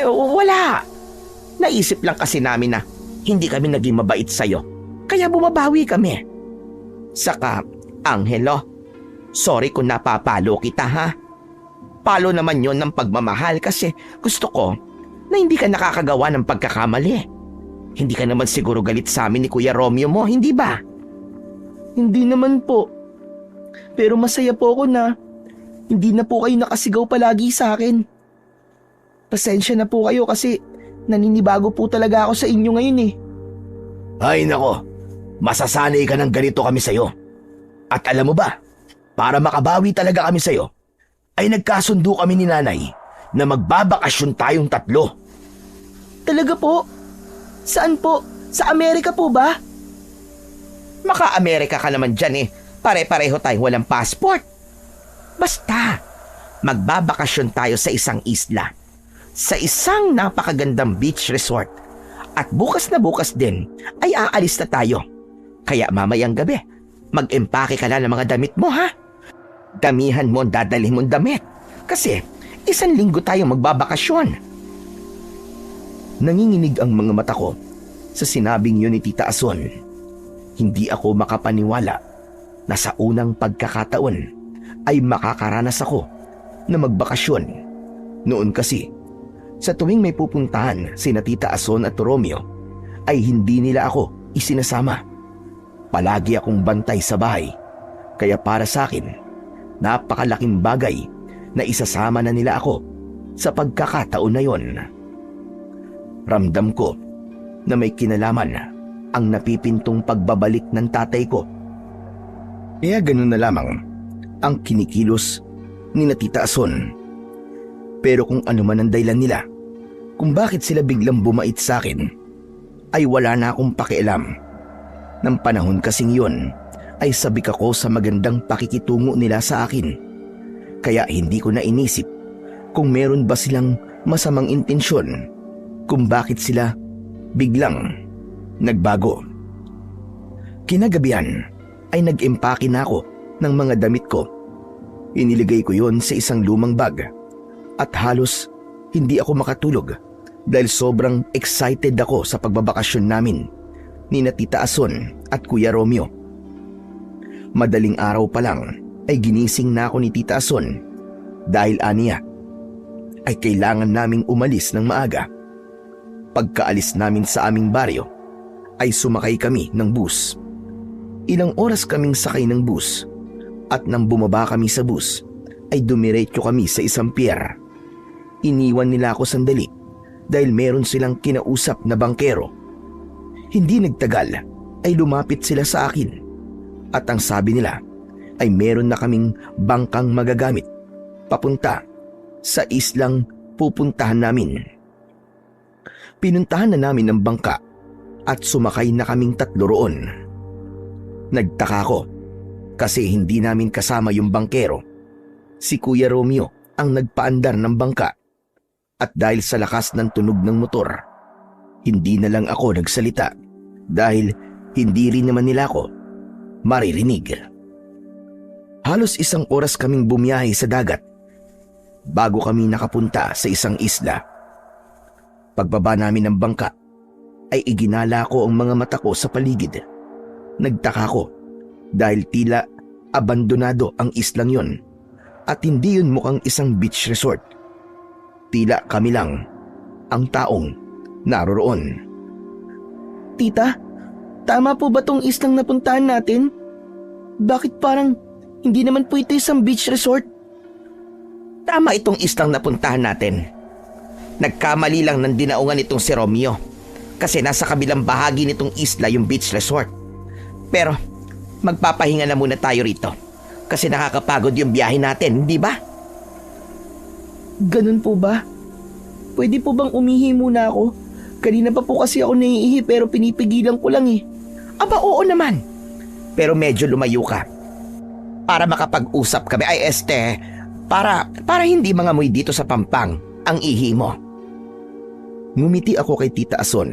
Wala. Naisip lang kasi namin na hindi kami naging mabait sa'yo. Kaya bumabawi kami. Saka, Angelo, sorry kung napapalo kita ha. Palo naman yon ng pagmamahal kasi gusto ko na hindi ka nakakagawa ng pagkakamali. Hindi ka naman siguro galit sa amin ni Kuya Romeo mo, hindi ba? Hindi naman po. Pero masaya po ako na hindi na po kayo nakasigaw palagi sa akin. Pasensya na po kayo kasi naninibago po talaga ako sa inyo ngayon eh. Ay nako, masasanay ka ng ganito kami sa'yo. At alam mo ba, para makabawi talaga kami sa'yo, ay nagkasundo kami ni nanay na magbabakasyon tayong 3. Talaga po? Saan po? Sa Amerika po ba? Maka-Amerika ka naman dyan eh. Pare-pareho tayong walang passport. Basta, magbabakasyon tayo sa isang isla. Sa isang napakagandang beach resort. At bukas na bukas din ay aalis na tayo. Kaya mamayang gabi, mag-empake ka na ng mga damit mo ha. Damihan mo ang dadalhin mong damit. Kasi 1 linggo tayo magbabakasyon. Nanginginig ang mga mata ko sa sinabing yun ni Tita Ason. Hindi ako makapaniwala na sa unang pagkakataon ay makakaranas ako na magbakasyon. Noon kasi, sa tuwing may pupuntahan sina Tita Ason at Romeo, ay hindi nila ako isinasama. Palagi akong bantay sa bahay. Kaya para sa akin, napakalaking bagay na isasama na nila ako sa pagkakataon na yon. Ramdam ko na may kinalaman ang napipintong pagbabalik ng tatay ko. Kaya ganun na lamang ang kinikilos ni na Tita Ason. Pero kung ano man ang dahilan nila, kung bakit sila biglang bumait sa akin, ay wala na akong pakialam. Nang panahon kasing yun, ay sabik ako sa magandang pakikitungo nila sa akin. Kaya hindi ko na inisip kung meron ba silang masamang intensyon, kung bakit sila biglang nagbago. Kinagabihan ay nag-empake na ako ng mga damit ko. Iniligay ko yon sa isang lumang bag at halos hindi ako makatulog dahil sobrang excited ako sa pagbabakasyon namin ni na Tita Ason at Kuya Romeo. Madaling araw pa lang ay ginising na ako ni Tita Ason dahil aniya ay kailangan naming umalis ng maaga. Pagkaalis namin sa aming baryo ay sumakay kami ng bus. Ilang oras kaming sakay ng bus at nang bumaba kami sa bus ay dumiretso kami sa isang pier. Iniwan nila ako sandali dahil meron silang kinausap na bangkero. Hindi nagtagal ay lumapit sila sa akin at ang sabi nila ay meron na kaming bangkang magagamit papunta sa islang pupuntahan namin. Pinuntahan na namin ang bangka at sumakay na kaming 3 roon. Nagtaka ko kasi hindi namin kasama yung bangkero. Si Kuya Romeo ang nagpaandar ng bangka at dahil sa lakas ng tunog ng motor, hindi na lang ako nagsalita dahil hindi rin naman nila ako maririnig. Halos 1 oras kaming bumiyahe sa dagat bago kami nakapunta sa isang isla. Pagbaba namin ng bangka, ay iginala ko ang mga mata ko sa paligid. Nagtaka ko dahil tila abandonado ang islang yon at hindi yun mukhang isang beach resort. Tila kami lang ang taong naroroon. Tita, tama po ba tong islang napuntahan natin? Bakit parang hindi naman po ito isang beach resort? Tama itong islang napuntahan natin. Nagkamali lang ng dinaungan itong si Romeo kasi nasa kabilang bahagi nitong isla yung beach resort. Pero magpapahinga na muna tayo rito kasi nakakapagod yung biyahe natin, di ba? Ganun po ba? Pwede po bang umihi muna ako? Kanina pa po kasi ako naiihi pero pinipigilan ko lang eh. Aba, oo naman. Pero medyo lumayo ka para makapag-usap kami. Para hindi mangamoy dito sa pampang ang ihi mo. Ngumiti ako kay Tita Ason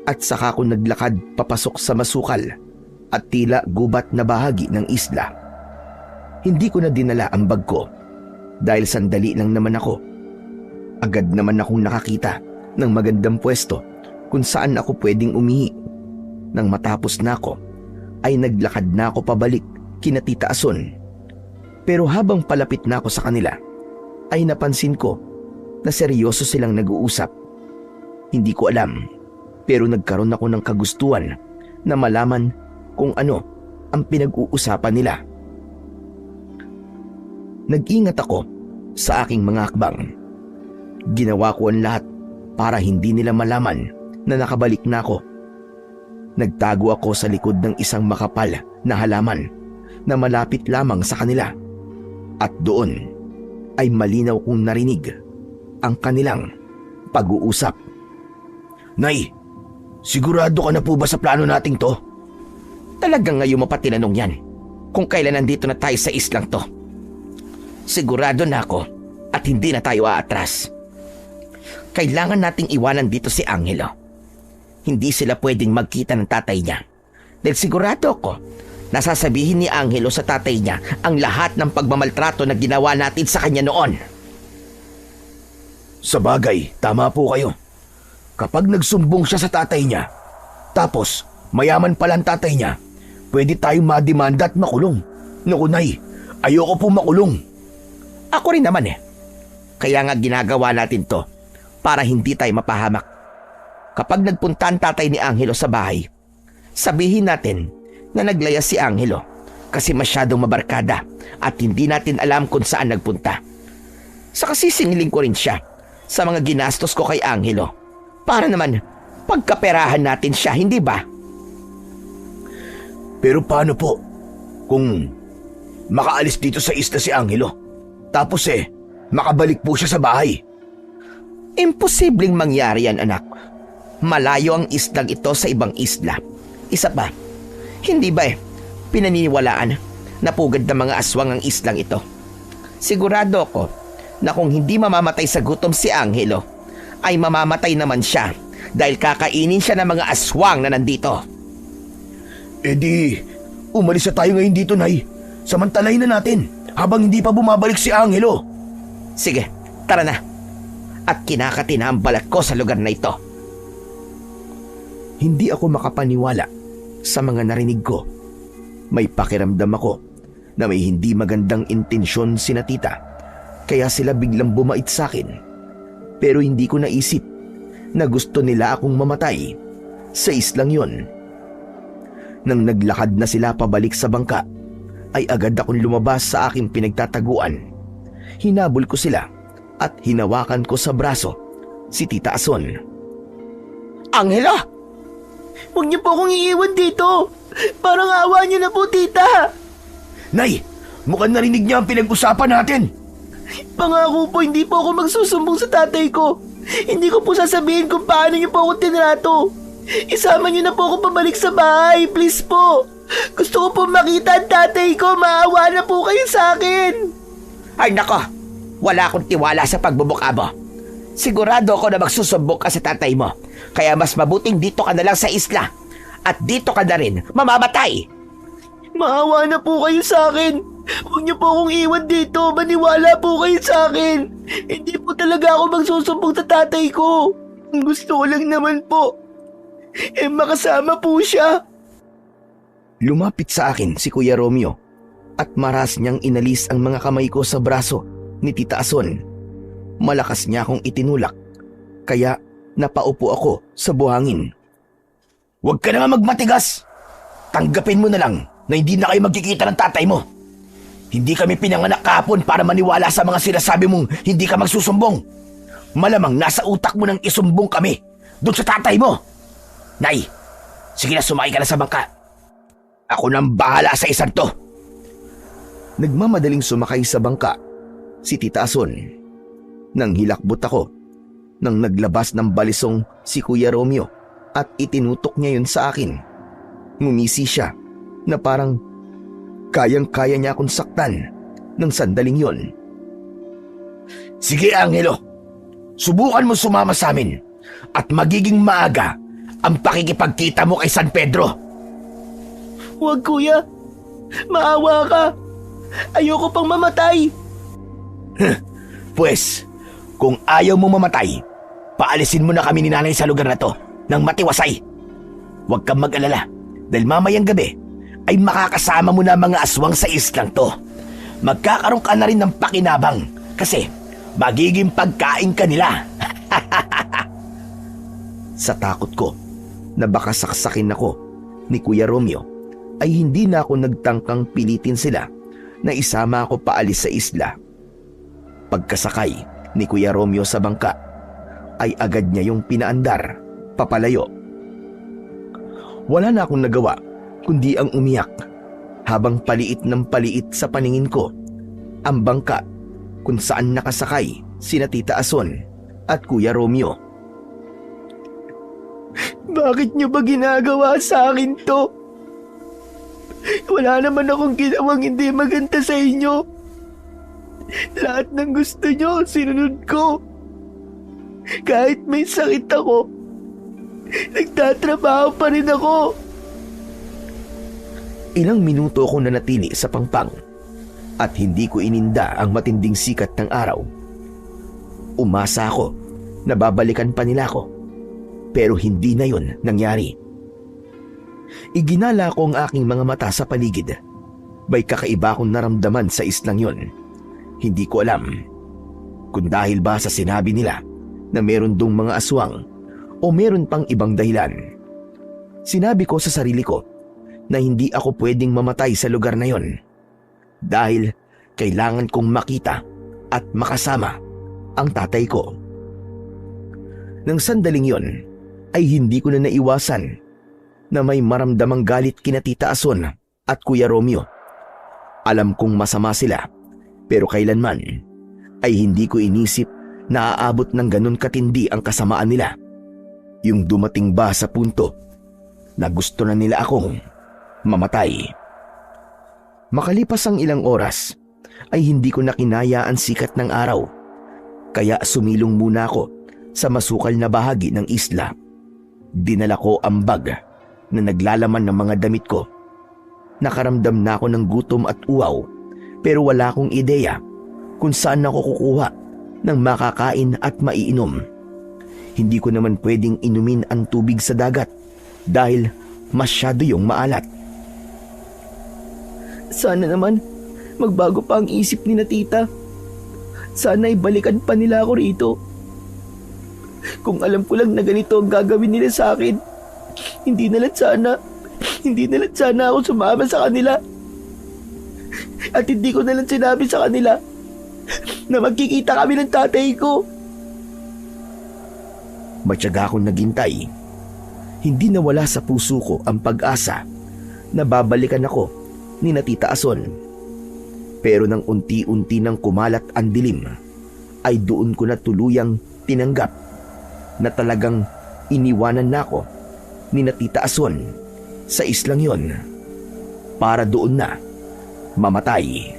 at saka ko naglakad papasok sa masukal at tila gubat na bahagi ng isla. Hindi ko na dinala ang bag ko dahil sandali lang naman ako. Agad naman akong nakakita ng magandang pwesto kung saan ako pwedeng umihi. Nang matapos na ako, ay naglakad na ako pabalik kina Tita Ason. Pero habang palapit na ako sa kanila, ay napansin ko na seryoso silang nag-uusap. Hindi ko alam, pero nagkaroon ako ng kagustuhan na malaman kung ano ang pinag-uusapan nila. Nag-ingat ako sa aking mga akbang. Ginawa ko ang lahat para hindi nila malaman na nakabalik na ako. Nagtago ako sa likod ng isang makapal na halaman na malapit lamang sa kanila. At doon ay malinaw kong narinig ang kanilang pag-uusap. Nay, sigurado ka na po ba sa plano nating to? Talagang ngayon mo pa tinanong yan kung kailan nandito na tayo sa islang to. Sigurado na ako at hindi na tayo aatras. Kailangan nating iwanan dito si Angelo. Hindi sila pwedeng magkita ng tatay niya. Dahil sigurado ako, nasasabihin ni Angelo sa tatay niya ang lahat ng pagmamaltrato na ginawa natin sa kanya noon. Sa bagay, tama po kayo. Kapag nagsumbong siya sa tatay niya, tapos mayaman pala ang tatay niya, pwede tayong mademanda at makulong. Naku nay, ayoko po makulong. Ako rin naman eh. Kaya nga ginagawa natin to para hindi tayo mapahamak. Kapag nagpunta ang tatay ni Angelo sa bahay, sabihin natin na naglayas si Angelo kasi masyadong mabarkada at hindi natin alam kung saan nagpunta. Saka sisingilin ko rin siya sa mga ginastos ko kay Angelo para naman pagkaperahan natin siya, hindi ba? Pero paano po kung makaalis dito sa isla si Angelo? Tapos makabalik po siya sa bahay. Imposibleng mangyari yan, anak. Malayo ang islang ito sa ibang isla. Isa pa, hindi ba pinaniniwalaan na pugad ng mga aswang ang islang ito? Sigurado ako na kung hindi mamamatay sa gutom si Angelo, ay mamamatay naman siya dahil kakainin siya ng mga aswang na nandito. Eh di, umalis na tayo ngayon dito, Nay. Samantalahin na natin habang hindi pa bumabalik si Angelo. Sige, tara na. At kinakati na ang balat ko sa lugar na ito. Hindi ako makapaniwala sa mga narinig ko. May pakiramdam ako na may hindi magandang intensyon sina tita, kaya sila biglang bumait sa akin. Pero hindi ko naisip na gusto nila akong mamatay sa islang yon. Nang naglakad na sila pabalik sa bangka, ay agad akong lumabas sa aking pinagtataguan. Hinabol ko sila at hinawakan ko sa braso si Tita Ason. Angelo! Huwag niyo po akong iiwan dito. Parang awa niyo na po, tita. Nay, mukhang narinig niya ang pinag-usapan natin. Pangako po, hindi po ako magsusumbong sa tatay ko. Hindi ko po sasabihin kung paano niyo po ako tinrato. Isama niyo na po ako pabalik sa bahay, please po. Gusto ko po makita ang tatay ko. Maawa na po kayo sa akin. Ay nako, wala akong tiwala sa pagbubukabo. Sigurado ako na magsusumbong ka sa tatay mo. Kaya mas mabuting dito ka na lang sa isla. At dito ka na rin mamamatay. Maawa na po kayo sa akin. Huwag niyo po akong iwan dito. Maniwala po kayo sa akin. Hindi po talaga ako magsusumbong sa tatay ko. Ang gusto ko lang naman po, makasama po siya. Lumapit sa akin si Kuya Romeo at maras niyang inalis ang mga kamay ko sa braso ni Tita Ason. Malakas niya akong itinulak, kaya napaupo ako sa buhangin. Huwag ka na nga magmatigas. Tanggapin mo na lang na hindi na kayo magkikita ng tatay mo. Hindi kami pinanganak kahapon para maniwala sa mga sinasabi mong hindi ka magsusumbong. Malamang nasa utak mo nang isumbong kami doon sa tatay mo. Nay, sige na, sumakay ka na sa bangka. Ako nang bahala sa isang to. Nagmamadaling sumakay sa bangka si Tita Ason. Nang hilakbot ako, nang naglabas ng balisong si Kuya Romeo at itinutok niya yun sa akin. Ngumisi siya na parang kayang-kaya niya akong saktan ng sandaling yon. Sige, Angelo. Subukan mo sumama sa amin at magiging maaga ang pakikipagkita mo kay San Pedro. Huwag kuya, maawa ka. Ayoko pang mamatay. Pues, kung ayaw mo mamatay, paalisin mo na kami ni nanay sa lugar na to nang matiwasay. Huwag kang mag-alala dahil mamayang gabi ay makakasama mo na mga aswang sa islang to. Magkakaroon ka na rin ng pakinabang kasi magiging pagkain ka nila. Sa takot ko na baka saksakin ako ni Kuya Romeo, ay hindi na ako nagtangkang pilitin sila na isama ako paalis sa isla. Pagkasakay ni Kuya Romeo sa bangka, ay agad niya yung pinaandar papalayo. Wala na akong nagawa kundi ang umiyak habang paliit ng paliit sa paningin ko ang bangka kung saan nakasakay sina Tita Ason at Kuya Romeo. Bakit niyo ba ginagawa sa akin to? Wala naman akong ginawang hindi maganda sa inyo. Lahat ng gusto niyo, sinunod ko. Kahit may sakit ako, nagtatrabaho pa rin ako. Ilang minuto ako nanatili sa pangpang at hindi ko ininda ang matinding sikat ng araw. Umasa ako na babalikan pa nila ako, pero hindi na yun nangyari. Iginala ko ang aking mga mata sa paligid. May kakaiba akong naramdaman sa islang yun. Hindi ko alam kung dahil ba sa sinabi nila na meron dong mga aswang o meron pang ibang dahilan. Sinabi ko sa sarili ko na hindi ako pwedeng mamatay sa lugar na yon dahil kailangan kong makita at makasama ang tatay ko. Nang sandaling yon ay hindi ko na naiwasan na may maramdamang galit kina Tita Ason at Kuya Romeo. Alam kong masama sila, pero kailanman ay hindi ko inisip na aabot ng ganun katindi ang kasamaan nila. Yung dumating ba sa punto na gusto na nila akong mamatay. Makalipas ang ilang oras ay hindi ko na kinaya ang sikat ng araw, kaya sumilong muna ako sa masukal na bahagi ng isla. Dinala ko ang bag na naglalaman ng mga damit ko. Nakaramdam na ako ng gutom at uwaw, pero wala akong ideya kung saan ako kukuha ng makakain at maiinom. Hindi ko naman pwedeng inumin ang tubig sa dagat dahil masyado yung maalat. Sana naman magbago pa ang isip ni na tita. Sana ibalikan pa nila ako rito. Kung alam ko lang na ganito ang gagawin nila sa akin, hindi na lang sana ako sumama sa kanila. At hindi ko na lang sinabi sa kanila na magkikita kami ng tatay ko. Matyaga akong naghintay. Hindi nawala sa puso ko ang pag-asa na babalikan ako ni na Tita Ason. Pero nang unti-unti nang kumalat ang dilim, ay doon ko na tuluyang tinanggap na talagang iniwanan na ako ni na Tita Ason sa islang yon para doon na mamatay.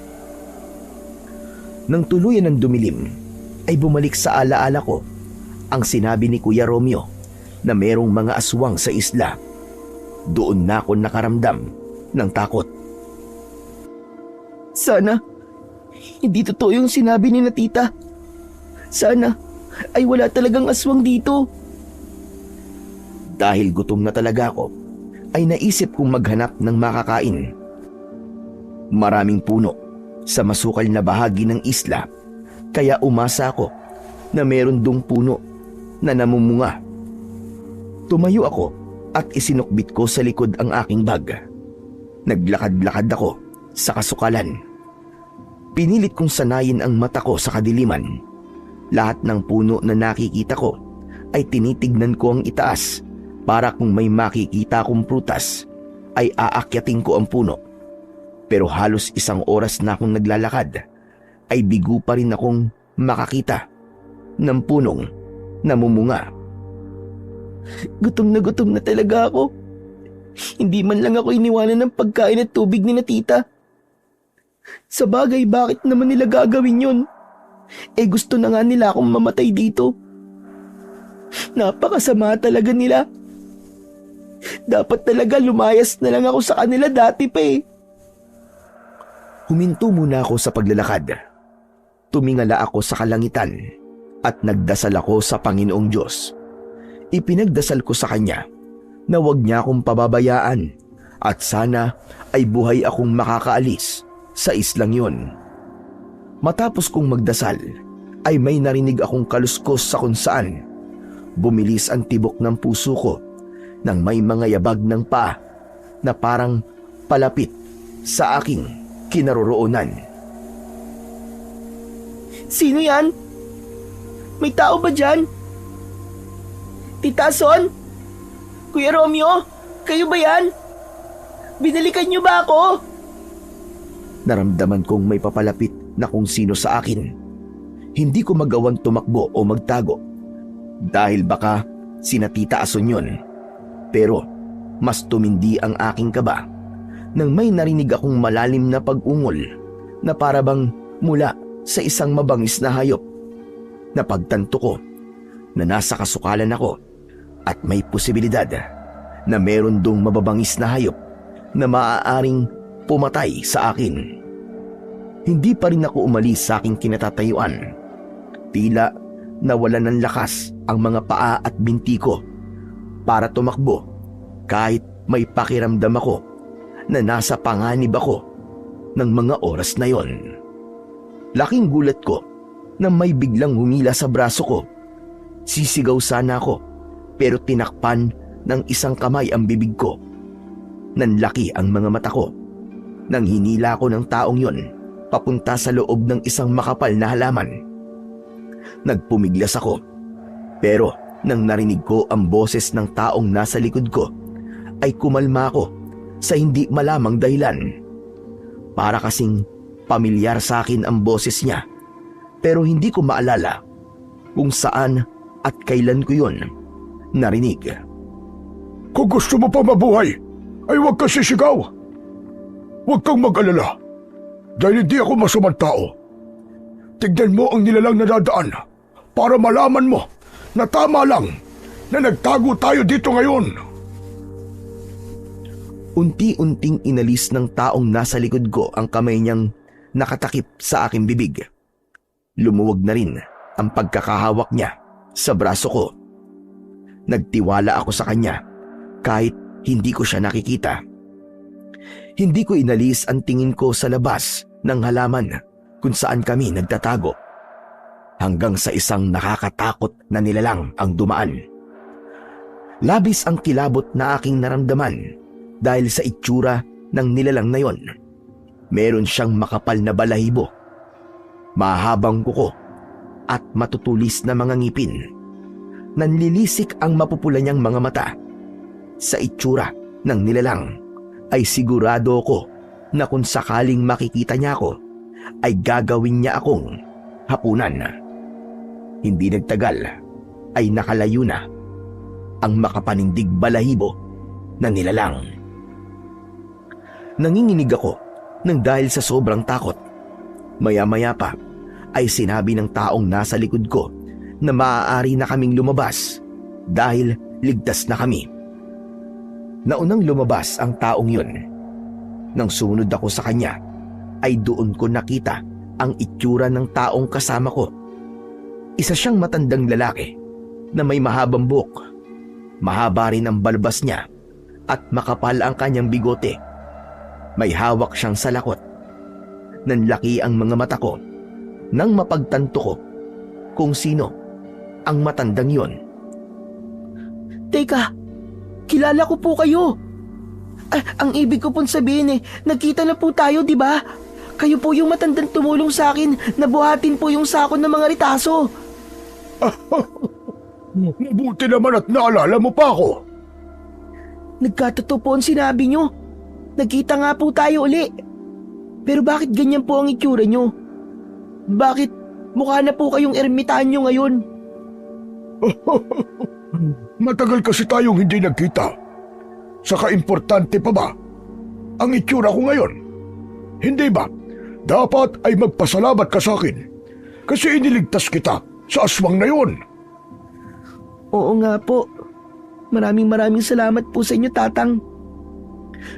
Nang tuluyan ng dumilim, ay bumalik sa alaala ko ang sinabi ni Kuya Romeo na merong mga aswang sa isla. Doon na ako nakaramdam ng takot. Sana hindi totoo yung sinabi ni na tita. Sana ay wala talagang aswang dito. Dahil gutom na talaga ako, ay naisip kong maghanap ng makakain. Maraming puno sa masukal na bahagi ng isla, kaya umasa ako na meron dong puno na namumunga. Tumayo ako at isinukbit ko sa likod ang aking bag. Naglakad-lakad ako sa kasukalan. Pinilit kong sanayin ang mata ko sa kadiliman. Lahat ng puno na nakikita ko ay tinitignan ko ang itaas para kung may makikita akong prutas ay aakyatin ko ang puno. Pero halos 1 oras na akong naglalakad ay bigo pa rin akong makakita ng punong namumunga. Gutom na talaga ako. Hindi man lang ako iniwanan ng pagkain at tubig ni na tita. Sa bagay, bakit naman nila gagawin yun? Gusto na nga nila akong mamatay dito. Napakasama talaga nila. Dapat talaga lumayas na lang ako sa kanila dati pa eh. Huminto muna ako sa paglalakad. Tumingala ako sa kalangitan at nagdasal ako sa Panginoong Diyos. Ipinagdasal ko sa Kanya na huwag niya akong pababayaan at sana ay buhay akong makakaalis sa islang yon. Matapos kong magdasal ay may narinig akong kaluskos sa kung saan. Bumilis ang tibok ng puso ko nang may mga yabag ng paa na parang palapit sa aking kinaroroonan. Sino yan? May tao ba dyan? Tita Son? Kuya Romeo? Kayo ba yan? Binalikan niyo ba ako? Naramdaman kong may papalapit na kung sino sa akin. Hindi ko magawang tumakbo o magtago dahil baka sina Tita Ason yun. Pero mas tumindi ang aking kaba nang may narinig akong malalim na pag-ungol na parabang mula sa isang mabangis na hayop. Napagtanto ko na nasa kasukalan ako at may posibilidad na meron dong mababangis na hayop na maaaring pumatay sa akin. Hindi pa rin ako umalis sa aking kinatatayuan. Tila nawalan ng lakas ang mga paa at binti ko para tumakbo kahit may pakiramdam ako na nasa panganib ako ng mga oras na yon. Laking gulat ko na may biglang humila sa braso ko. Sisigaw sana ako pero tinakpan ng isang kamay ang bibig ko. Nanlaki ang mga mata ko nang hinila ko ng taong yon papunta sa loob ng isang makapal na halaman. Nagpumiglas ako pero nang narinig ko ang boses ng taong nasa likod ko ay kumalma ako sa hindi malamang dahilan. Para kasing pamilyar sa akin ang boses niya pero hindi ko maalala kung saan at kailan ko yon narinig. Kung gusto mo pa mabuhay, ay huwag kang sisigaw. Huwag kang mag-alala dahil hindi ako masamang tao. Tignan mo ang nilalang nadadaan para malaman mo na tama lang na nagtago tayo dito ngayon. Unti-unting inalis ng taong nasa likod ko ang kamay niyang nakatakip sa aking bibig. Lumuwag na rin ang pagkakahawak niya sa braso ko. Nagtiwala ako sa kanya kahit hindi ko siya nakikita. Hindi ko inalis ang tingin ko sa labas ng halaman kung saan kami nagtatago. Hanggang sa isang nakakatakot na nilalang ang dumaan. Labis ang kilabot na aking naramdaman dahil sa itsura ng nilalang na yon. Meron siyang makapal na balahibo, mahabang kuko at matutulis na mga ngipin. Nanlilisik ang mapupula niyang mga mata. Sa itsura ng nilalang ay sigurado ko na kung sakaling makikita niya ako ay gagawin niya akong hapunan. Hindi nagtagal ay nakalayo na ang makapanindig balahibo na nilalang. Nanginginig ako nang dahil sa sobrang takot. Maya-maya pa ay sinabi ng taong nasa likod ko na maaari na kaming lumabas dahil ligtas na kami. Naunang lumabas ang taong yun. Nang sumunod ako sa kanya ay doon ko nakita ang itsura ng taong kasama ko. Isa siyang matandang lalaki na may mahabang buhok, Mahaba rin ang balbas niya at makapal ang kanyang bigote. May hawak siyang salakot. Nanlaki ang mga mata ko nang mapagtanto ko kung sino ang matandang yon. Teka, kilala ko po kayo. Ang ibig ko pong sabihin nagkita na po tayo, di ba? Kayo po yung matandang tumulong sa akin na buhatin po yung sako ng mga ritaso. Mabuti naman at naalala mo pa ako. Nagkatotoo po ang sinabi nyo. Nagkita nga po tayo uli. Pero bakit ganyan po ang itsura nyo? Bakit mukha na po kayong ermitanyo ngayon? Matagal kasi tayong hindi nagkita. Saka importante pa ba ang itsura ko ngayon? Hindi ba? Dapat ay magpasalamat ka sa akin kasi iniligtas kita sa aswang na yun. Oo nga po. Maraming salamat po sa inyo, Tatang.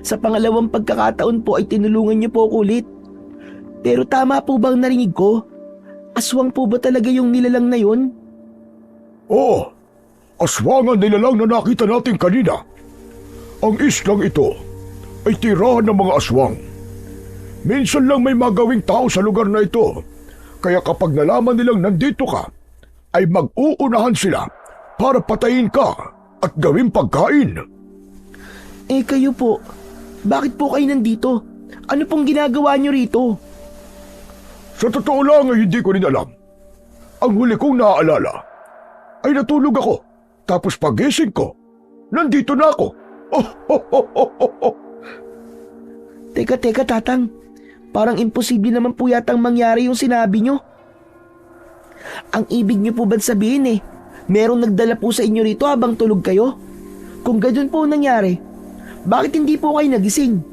Sa pangalawang pagkakataon po ay tinulungan niyo po ako ulit. Pero tama po bang narinig ko? Aswang po ba talaga yung nilalang na yun? Oo, aswang ang nilalang na nakita natin kanina. Ang islang ito ay tirahan ng mga aswang. Minsan lang may magawing tao sa lugar na ito. Kaya kapag nalaman nilang nandito ka, ay mag-uunahan sila para patayin ka at gawing pagkain. Kayo po, bakit po kayo nandito? Ano pong ginagawa niyo rito? Sa totoo lang ay hindi ko rin alam. Ang huli kong naaalala ay natulog ako. Tapos pagising ko, nandito na ako. Teka, Tatang. Parang imposible naman po yatang mangyari yung sinabi nyo. Ang ibig nyo po ba sabihin merong nagdala po sa inyo rito habang tulog kayo? Kung ganun po nangyari, bakit hindi po kayo nagising?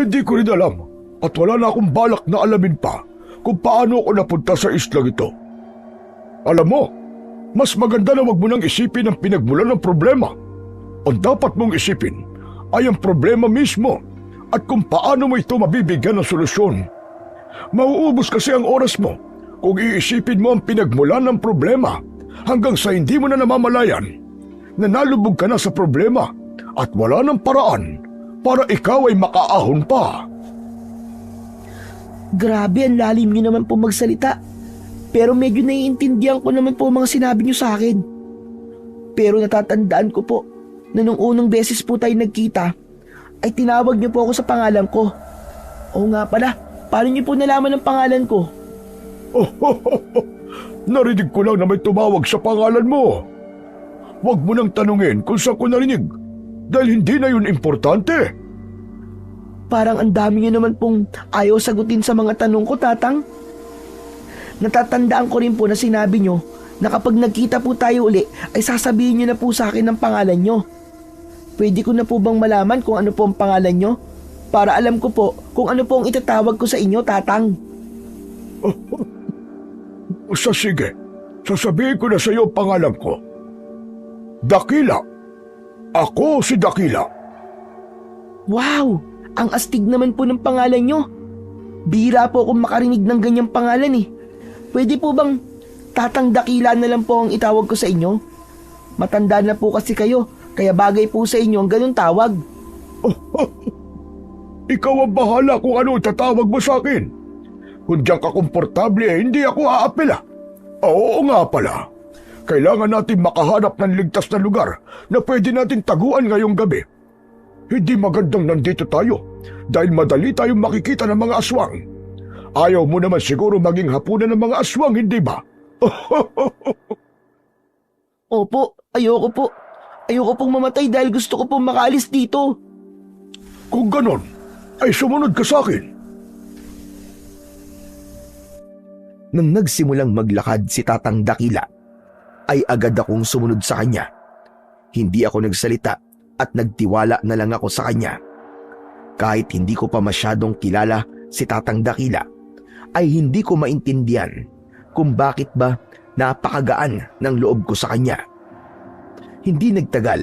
Hindi ko rin alam at wala na akong balak na alamin pa kung paano ako napunta sa islang ito. Alam mo, mas maganda na wag mo nang isipin ang pinagmulan ng problema. Ang dapat mong isipin ay ang problema mismo at kung paano mo ito mabibigyan ng solusyon. Mauubos kasi ang oras mo kung iisipin mo ang pinagmulan ng problema hanggang sa hindi mo na namamalayan na nalubog ka na sa problema at wala ng paraan para ikaw ay makaahon pa. Grabe, ang lalim nyo naman po magsalita. Pero medyo naiintindihan ko naman po mga sinabi nyo sa akin. Pero natatandaan ko po na nung unang beses po tayo nagkita, ay tinawag nyo po ako sa pangalan ko. Oo nga pala, paano nyo po nalaman ang pangalan ko? Narinig ko lang na may tumawag sa pangalan mo. Huwag mo nang tanungin kung saan ko narinig dahil hindi na yun importante. Parang ang dami nyo naman pong ayaw sagutin sa mga tanong ko, Tatang. Natatandaan ko rin po na sinabi nyo na kapag nagkita po tayo uli ay sasabihin nyo na po sa akin ang pangalan nyo. Pwede ko na po bang malaman kung ano po ang pangalan nyo? Para alam ko po kung ano po ang itatawag ko sa inyo, Tatang. Sige, sasabihin ko na sa iyo ang pangalan ko. Dakila. Ako si Dakila. Wow! Ang astig naman po ng pangalan nyo. Bihira po akong makarinig ng ganyang pangalan Pwede po bang Tatang Dakila na lang po ang itawag ko sa inyo? Matanda na po kasi kayo, kaya bagay po sa inyo ang ganun tawag. Ikaw ang bahala kung ano itatawag mo sa akin. Kung diyan ka komportable hindi ako aapela. Oo nga pala. Kailangan natin makahanap ng ligtas na lugar na pwede natin taguan ngayong gabi. Hindi magandang nandito tayo dahil madali tayong makikita ng mga aswang. Ayaw mo naman siguro maging hapunan ng mga aswang, hindi ba? Opo, ayoko po. Ayoko pong mamatay dahil gusto ko pong makaalis dito. Kung ganon, ay sumunod ka sa akin. Nang nagsimulang maglakad si Tatang Dakila, ay agad akong sumunod sa kanya. Hindi ako nagsalita at nagtiwala na lang ako sa kanya. Kahit hindi ko pa masyadong kilala si Tatang Dakila, ay hindi ko maintindihan kung bakit ba napakagaan ng loob ko sa kanya. Hindi nagtagal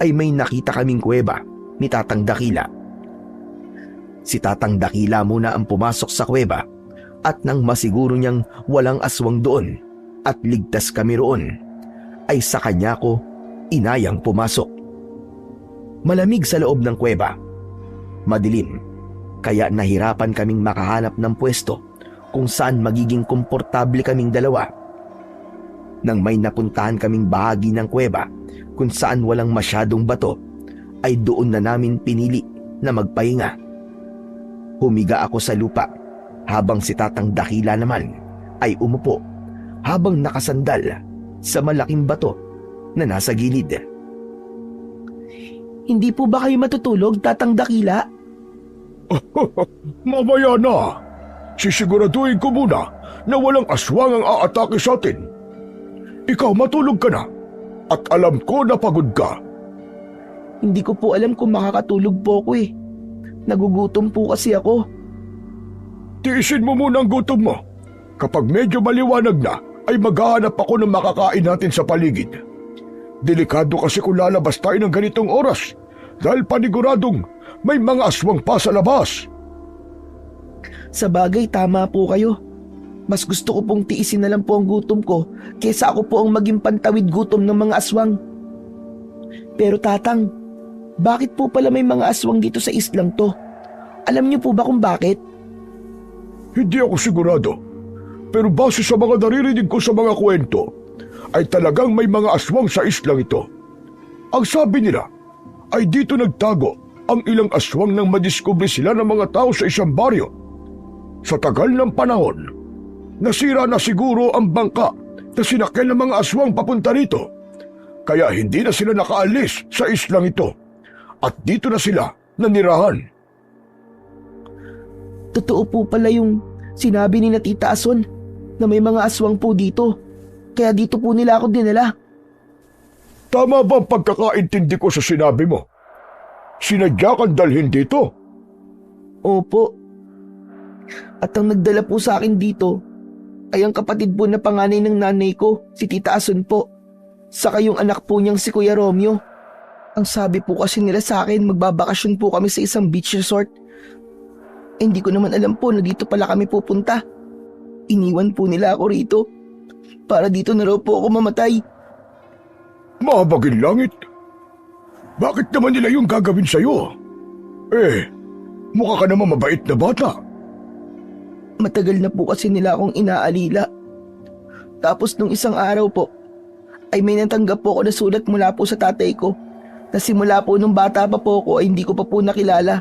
ay may nakita kaming kuweba ni Tatang Dakila. Si Tatang Dakila muna ang pumasok sa kuweba at nang masiguro niyang walang aswang doon at ligtas kami roon, ay sa kanya ko inayang pumasok. Malamig sa loob ng kuweba. Madilim, kaya nahirapan kaming makahanap ng pwesto kung saan magiging komportable kaming dalawa. Nang may napuntahan kaming bahagi ng kuweba kung saan walang masyadong bato, ay doon na namin pinili na magpahinga. Humiga ako sa lupa habang si Tatang Dakila naman ay umupo habang nakasandal sa malaking bato na nasa gilid. Hindi po ba kayo matutulog, Tatang Dakila? Mamaya na. Sisiguraduhin ko muna na walang aswang ang aatake sa atin. Ikaw matulog ka na at alam ko na pagod ka. Hindi ko po alam kung makakatulog po ako eh. Nagugutom po kasi ako. Tiisin mo muna ang gutom mo. Kapag medyo maliwanag na, ay maghahanap ako ng makakain natin sa paligid. Delikado kasi kung lalabas tayo ng ganitong oras dahil paniguradong may mga aswang pa sa labas. Sa bagay, tama po kayo. Mas gusto ko pong tiisin na lang po ang gutom ko kaysa ako po ang maging pantawid gutom ng mga aswang. Pero Tatang, bakit po pala may mga aswang dito sa islang to? Alam niyo po ba kung bakit? Hindi ako sigurado. Pero base sa mga naririnig ko sa mga kwento, ay talagang may mga aswang sa islang ito. Ang sabi nila ay dito nagtago ang ilang aswang nang madiskubre sila ng mga tao sa isang baryo. Sa tagal ng panahon, nasira na siguro ang bangka na sinakyan ng mga aswang papunta rito. Kaya hindi na sila nakaalis sa islang ito at dito na sila nanirahan. Totoo po pala yung sinabi ni na Tita Ason na may mga aswang po dito. Kaya dito po nila ako dinala. Tama ba ang pagkakaintindi ko sa sinabi mo? Sinadya kang dalhin dito? Opo. At ang nagdala po sa akin dito ay ang kapatid po na panganay ng nanay ko, si Tita Ason po. Saka yung anak po niyang si Kuya Romeo. Ang sabi po kasi nila sa akin, magbabakasyon po kami sa isang beach resort. Hindi ko naman alam po na dito pala kami pupunta. Iniwan po nila ako rito. Para dito na raw po ako mamatay. Mahabagin langit. Bakit naman nila yung gagawin sa'yo? Mukha ka naman mabait na bata. Matagal na po kasi nila akong inaalila. Tapos nung isang araw po, ay may natanggap po ako na sulat mula po sa tatay ko na simula po nung bata pa po ako ay hindi ko pa po nakilala.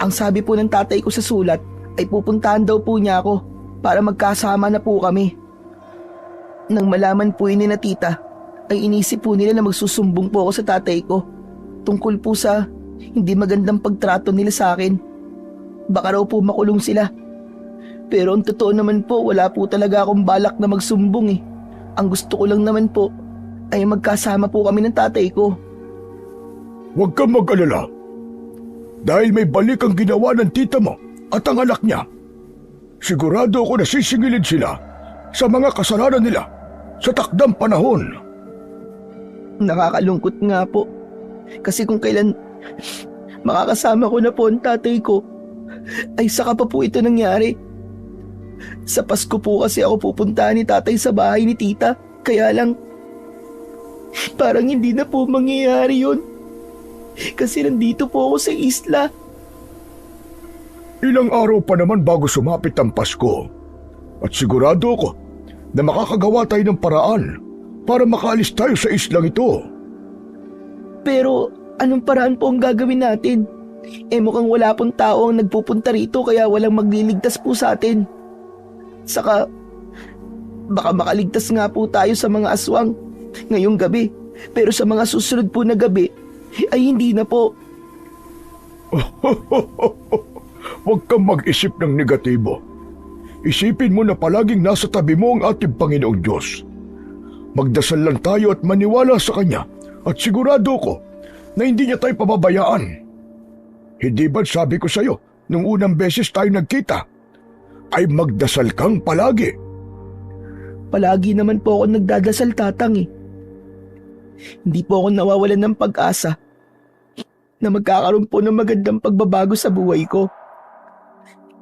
Ang sabi po ng tatay ko sa sulat ay pupuntahan daw po niya ako para magkasama na po kami. Nang malaman po yun ni na tita, ay inisip po nila na magsusumbong po ako sa tatay ko tungkol po sa hindi magandang pagtrato nila sa akin. Baka raw po makulong sila. Pero ang totoo naman po, wala po talaga akong balak na magsumbong eh. Ang gusto ko lang naman po ay magkasama po kami ng tatay ko. Huwag kang mag-alala. Dahil may balik ang ginawa ng tita mo at ang anak niya. Sigurado ako na sisingilin sila sa mga kasalanan nila sa takdang panahon. Nakakalungkot nga po. Kasi kung kailan makakasama ko na po ang tatay ko, ay saka pa po ito nangyari. Sa Pasko po kasi ako pupuntahan ni tatay sa bahay ni tita. Kaya lang, parang hindi na po mangyayari yun. Kasi nandito po ako sa isla. Ilang araw pa naman bago sumapit ang Pasko. At sigurado ako na makakagawa tayo ng paraan para makaalis tayo sa islang ito. Pero anong paraan po ang gagawin natin? Mukhang wala pong tao ang nagpupunta rito kaya walang magliligtas po sa atin. Saka, baka makaligtas nga po tayo sa mga aswang ngayong gabi. Pero sa mga susunod po na gabi, ay hindi na po. Huwag kang mag-isip ng negatibo. Isipin mo na palaging nasa tabi mo ang ating Panginoong Diyos. Magdasal lang tayo at maniwala sa Kanya at sigurado ko na hindi niya tayo pababayaan. Hindi ba sabi ko sa iyo nung unang beses tayo nagkita, ay magdasal kang palagi. Palagi naman po ako nagdadasal, Tatang eh. Hindi po ako nawawalan ng pag-asa na magkakaroon po ng magandang pagbabago sa buhay ko.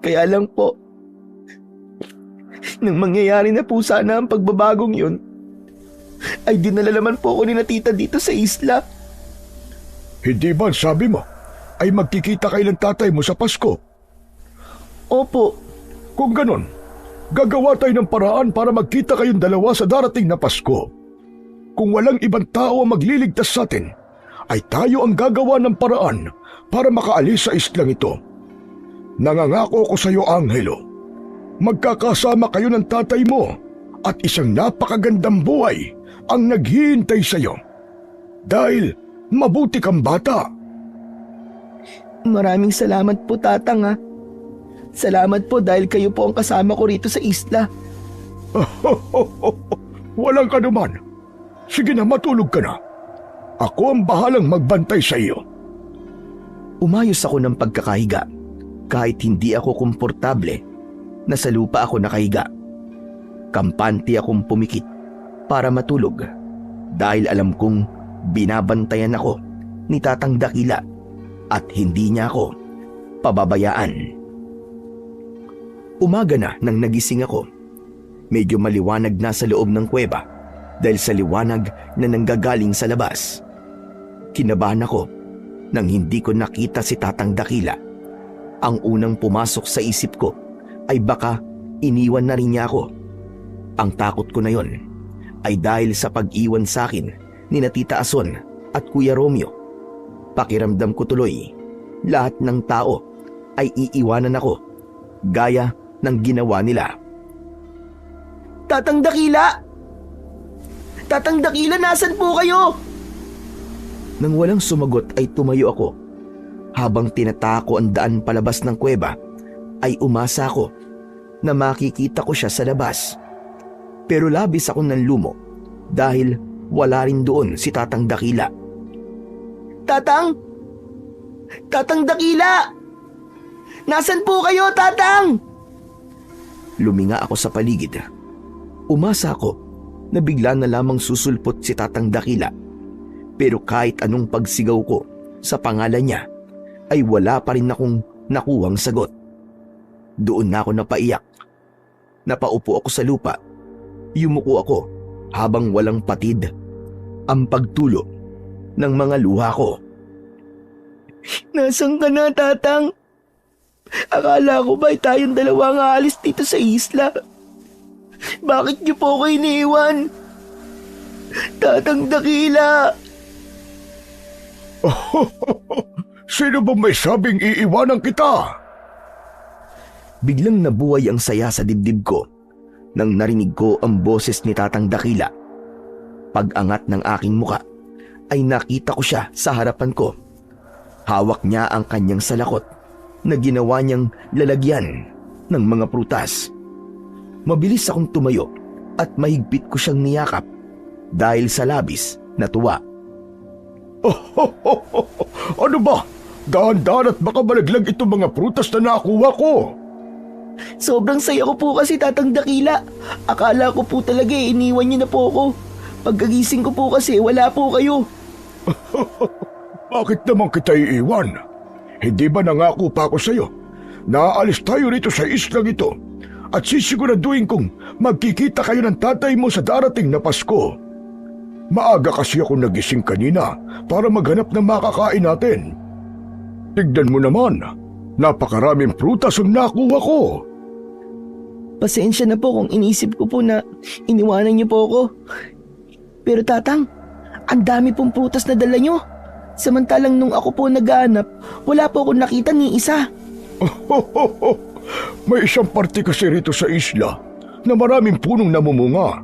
Kaya lang po, nang mangyayari na po sana ang pagbabagong yun, ay dinala naman po ako ni na tita dito sa isla. Hindi ba sabi mo ay magkikita kayo ng tatay mo sa Pasko? Opo, Kung ganon, gagawa tayo ng paraan para magkita kayong dalawa sa darating na Pasko. Kung walang ibang tao ang magliligtas sa atin, ay tayo ang gagawa ng paraan para makaalis sa islang ito. Nangangako ko sa iyo, Angelo, magkakasama kayo ng tatay mo at isang napakagandang buhay ang naghihintay sa iyo. Dahil mabuti kang bata. maraming salamat po tatang ha. Salamat po dahil kayo po ang kasama ko rito sa isla. Walang kanuman. Sige na, matulog ka na. Ako ang bahalang magbantay sa iyo. Umayos ako ng pagkakahiga kahit hindi ako komportable na sa lupa ako nakahiga. Kampante akong pumikit para matulog dahil alam kong binabantayan ako ni Tatang Dakila at hindi niya ako pababayaan. Umaga na nang nagising ako. Medyo maliwanag na sa loob ng kuweba dahil sa liwanag na nanggagaling sa labas. Kinabahan ako nang hindi ko nakita si Tatang Dakila. Ang unang pumasok sa isip ko ay baka iniwan na rin niya ako. Ang takot ko na yon ay dahil sa pag-iwan sa akin ni na Tita Ason at Kuya Romeo. Pakiramdam ko tuloy, lahat ng tao ay iiwanan ako, gaya ng ginawa nila. Tatang Dakila! Tatang Dakila, nasan po kayo? Nang walang sumagot ay tumayo ako. Habang tinatako ang daan palabas ng kuweba, ay umasa ako na makikita ko siya sa labas. Pero labis akong nanlumo dahil wala rin doon si Tatang Dakila. Tatang! Tatang Dakila! Nasan po kayo, Tatang? Luminga ako sa paligid. Umasa ako na bigla na lamang susulpot si Tatang Dakila. Pero kahit anong pagsigaw ko sa pangalan niya, ay wala pa rin akong nakuhang sagot. Doon na ako napaiyak. Napaupo ako sa lupa. Yumuko ako habang walang patid ang pagtulo ng mga luha ko. Nasaan ka na, Tatang? Akala ko ba tayong dalawa ang aalis dito sa isla? Bakit niyo po ako iniwan? Tatang Dakila! Sino ba may sabing iiwanan kita? Biglang nabuhay ang saya sa dibdib ko nang narinig ko ang boses ni Tatang Dakila. Pag-angat ng aking muka ay nakita ko siya sa harapan ko. Hawak niya ang kanyang salakot na ginawa niyang lalagyan ng mga prutas. Mabilis akong tumayo at mahigpit ko siyang niyakap dahil sa labis na tuwa. Ano ba? Dahan-dahan at baka malaglag itong mga prutas na nakuha ko. Sobrang saya ko po kasi, Tatang Dakila. Akala ko po talaga iniwan niyo na po ako. Pagkagising ko po kasi wala po kayo. Bakit naman kita iiwan? Hindi ba nangako pa ako sa'yo? Naaalis tayo rito sa islang ito at sisiguraduhin kong magkikita kayo ng tatay mo sa darating na Pasko. Maaga kasi ako nagising kanina para maghanap ng makakain natin. Tignan mo naman, napakaraming prutas ang nakuha ko. Pasensya na po kung inisip ko po na iniwanan niyo po ako. Pero Tatang, ang dami pong prutas na dala niyo. Samantalang nung ako po naghahanap, wala po akong nakita ni isa. May isang parte kasi rito sa isla na maraming punong namumunga.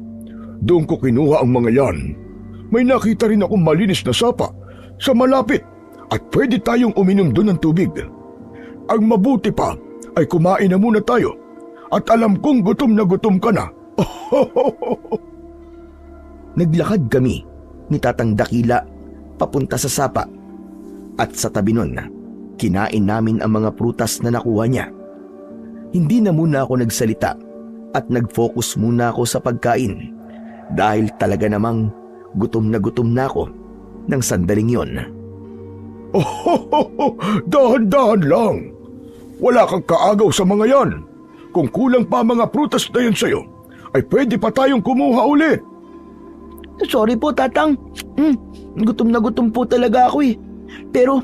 Doon ko kinuha ang mga yan. May nakita rin akong malinis na sapa sa malapit at pwede tayong uminom doon ng tubig. Ang mabuti pa ay kumain na muna tayo at alam kong gutom na gutom ka na. Naglakad kami ni Tatang Dakila papunta sa sapa at sa tabi nun, kinain namin ang mga prutas na nakuha niya. Hindi na muna ako nagsalita at nag-focus muna ako sa pagkain dahil talaga namang gutom na ako ng sandaling yon. Dahan-dahan lang. Wala kang kaagaw sa mga yan. Kung kulang pa mga prutas na yan sa'yo, ay pwede pa tayong kumuha ulit. Sorry po, Tatang. Gutom na gutom po talaga ako eh. Pero,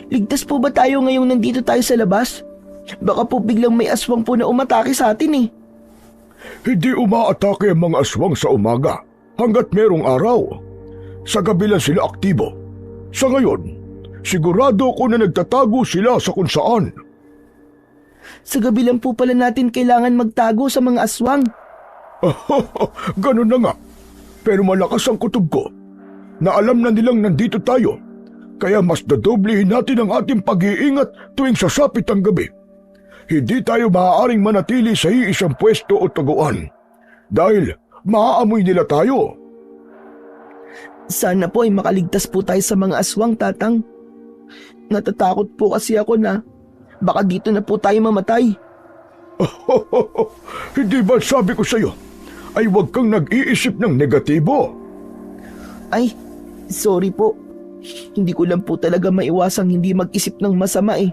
ligtas po ba tayo ngayong nandito tayo sa labas? Baka po biglang may aswang po na umatake sa atin eh. Hindi umaatake ang mga aswang sa umaga hanggat merong araw. Sa gabi lang sila aktibo. Sa ngayon, sigurado ko na nagtatago sila sa kung saan. Sa gabi lang po pala natin kailangan magtago sa mga aswang. Ganun na nga. Pero malakas ang kutob ko na alam na nilang nandito tayo. Kaya mas dadoblehin natin ang ating pag-iingat tuwing sasapit ang gabi. Hindi tayo maaaring manatili sa iisang pwesto o taguan dahil maaamoy nila tayo. Sana po ay makaligtas po tayo sa mga aswang, Tatang. Natatakot po kasi ako na baka dito na po tayo mamatay. Hindi ba sabi ko sa iyo ay huwag kang nag-iisip ng negatibo? Ay, sorry po. Hindi ko lang po talaga maiwasang hindi mag-isip ng masama eh.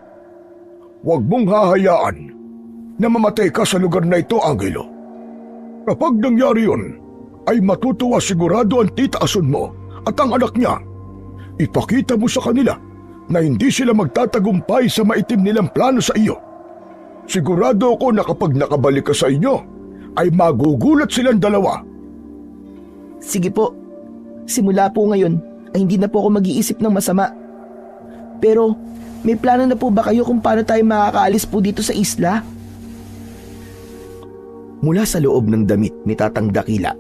Huwag mong hahayaan na mamatay ka sa lugar na ito, Angelo. Kapag nangyari yun, ay matutuwa sigurado ang tita Asun mo at ang anak niya. Ipakita mo sa kanila na hindi sila magtatagumpay sa maitim nilang plano sa iyo. Sigurado ako na kapag nakabalik ka sa inyo, ay magugulat silang dalawa. Sige po, simula po ngayon ay hindi na po ako mag-iisip ng masama. Pero may plano na po ba kayo kung paano tayo makakaalis po dito sa isla? Mula sa loob ng damit ni Tatang Dakila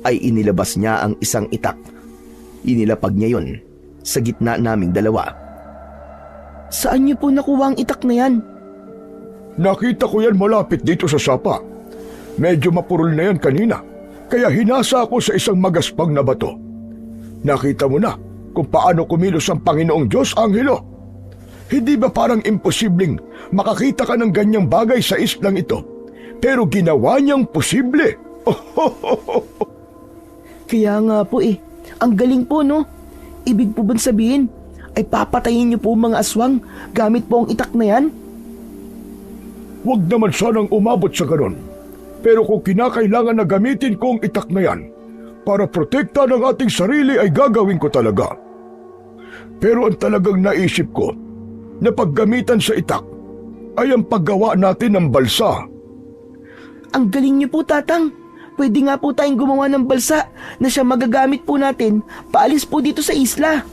ay inilabas niya ang isang itak. Inilapag niya yun sa gitna naming dalawa. Saan niyo po nakuha ang itak na yan? Nakita ko yan malapit dito sa sapa. Medyo mapurol na yan kanina, kaya hinasa ako sa isang magaspang na bato. Nakita mo na kung paano kumilos ang Panginoong Diyos, Angelo. Hindi ba parang imposibleng makakita ka ng ganyang bagay sa islang ito, pero ginawa niyang posible? Kaya nga po eh, ang galing po no? Ibig po bang sabihin ay papatayin niyo po mga aswang gamit po ang itak na yan? Huwag naman sanang umabot sa ganon. Pero kung kinakailangan na gamitin ko ang itak na yan para protekta ng ating sarili ay gagawin ko talaga. Pero ang talagang naisip ko na paggamitan sa itak ay ang paggawa natin ng balsa. Ang galing niyo po, Tatang. Pwede nga po tayong gumawa ng balsa na siya magagamit po natin paalis po dito sa isla.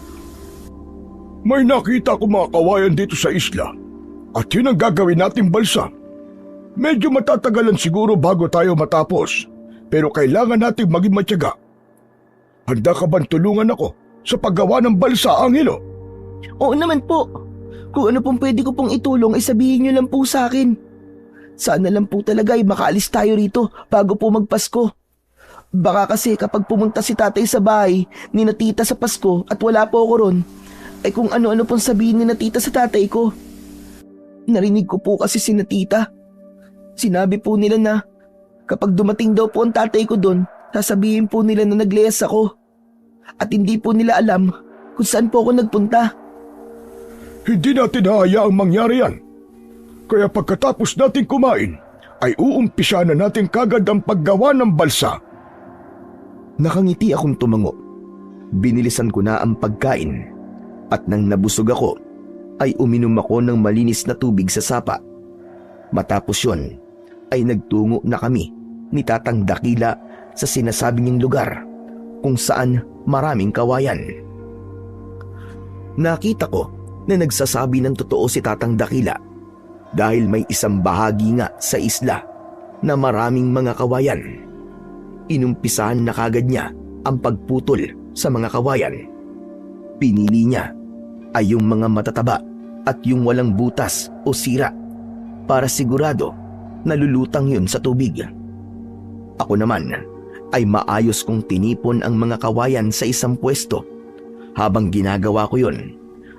May nakita ko mga kawayan dito sa isla at yun ang gagawin nating balsa. Medyo matatagalan siguro bago tayo matapos, pero kailangan nating maging matyaga. Handa ka bang tulungan ako sa paggawa ng balsa, Angelo? Oo naman po. Kung ano pong pwede ko pong itulong ay sabihin niyo lang po sa akin. Sana lang po talaga ay makaalis tayo rito bago po magpasko. Baka kasi kapag pumunta si tatay sa bahay ni na tita sa Pasko at wala po ako ron, ay kung ano-ano pong sabihin ni na tita sa tatay ko. Narinig ko po kasi si na tita. Sinabi po nila na kapag dumating daw po ang tatay ko doon, sasabihin po nila na nagleyas ako. At hindi po nila alam kung saan po ako nagpunta. Hindi natin hahayaang mangyari yan. Kaya pagkatapos natin kumain, ay uumpisa na natin kagad ang paggawa ng balsa. Nakangiti akong tumango. Binilisan ko na ang pagkain. At nang nabusog ako, ay uminom ako ng malinis na tubig sa sapa. Matapos yun, ay nagtungo na kami ni Tatang Dakila sa sinasabi niyang lugar kung saan maraming kawayan. Nakita ko na nagsasabi ng totoo si Tatang Dakila dahil may isang bahagi nga sa isla na maraming mga kawayan. Inumpisahan na kagad niya ang pagputol sa mga kawayan. Pinili niya ay yung mga matataba at yung walang butas o sira para sigurado nalulutang yun sa tubig. Ako naman ay maayos kong tinipon ang mga kawayan sa isang pwesto. Habang ginagawa ko yun,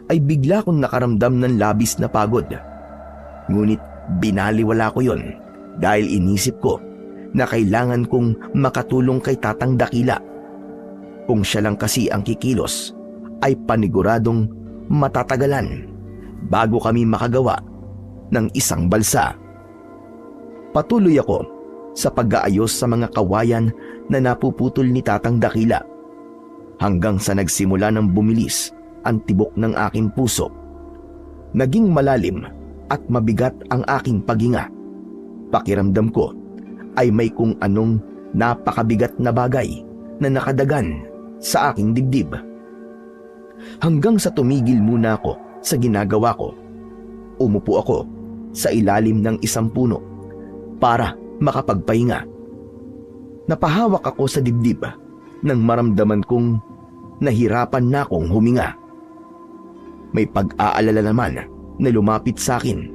ay bigla kong nakaramdam ng labis na pagod. Ngunit binaliwala ko yun dahil inisip ko na kailangan kong makatulong kay Tatang Dakila. Kung siya lang kasi ang kikilos, ay paniguradong matatagalan bago kami makagawa ng isang balsa. Patuloy ako sa pag-aayos sa mga kawayan na napuputol ni Tatang Dakila. hanggang sa nagsimula ng bumilis ang tibok ng aking puso. Naging malalim at mabigat ang aking paghinga. Pakiramdam ko ay may kung anong napakabigat na bagay na nakadagan sa aking dibdib. Hanggang sa tumigil muna ako sa ginagawa ko. Umupo ako sa ilalim ng isang puno para makapagpahinga. Napahawak ako sa dibdib nang maramdaman kong nahirapan na akong huminga. May pag-aalala naman na lumapit sa akin,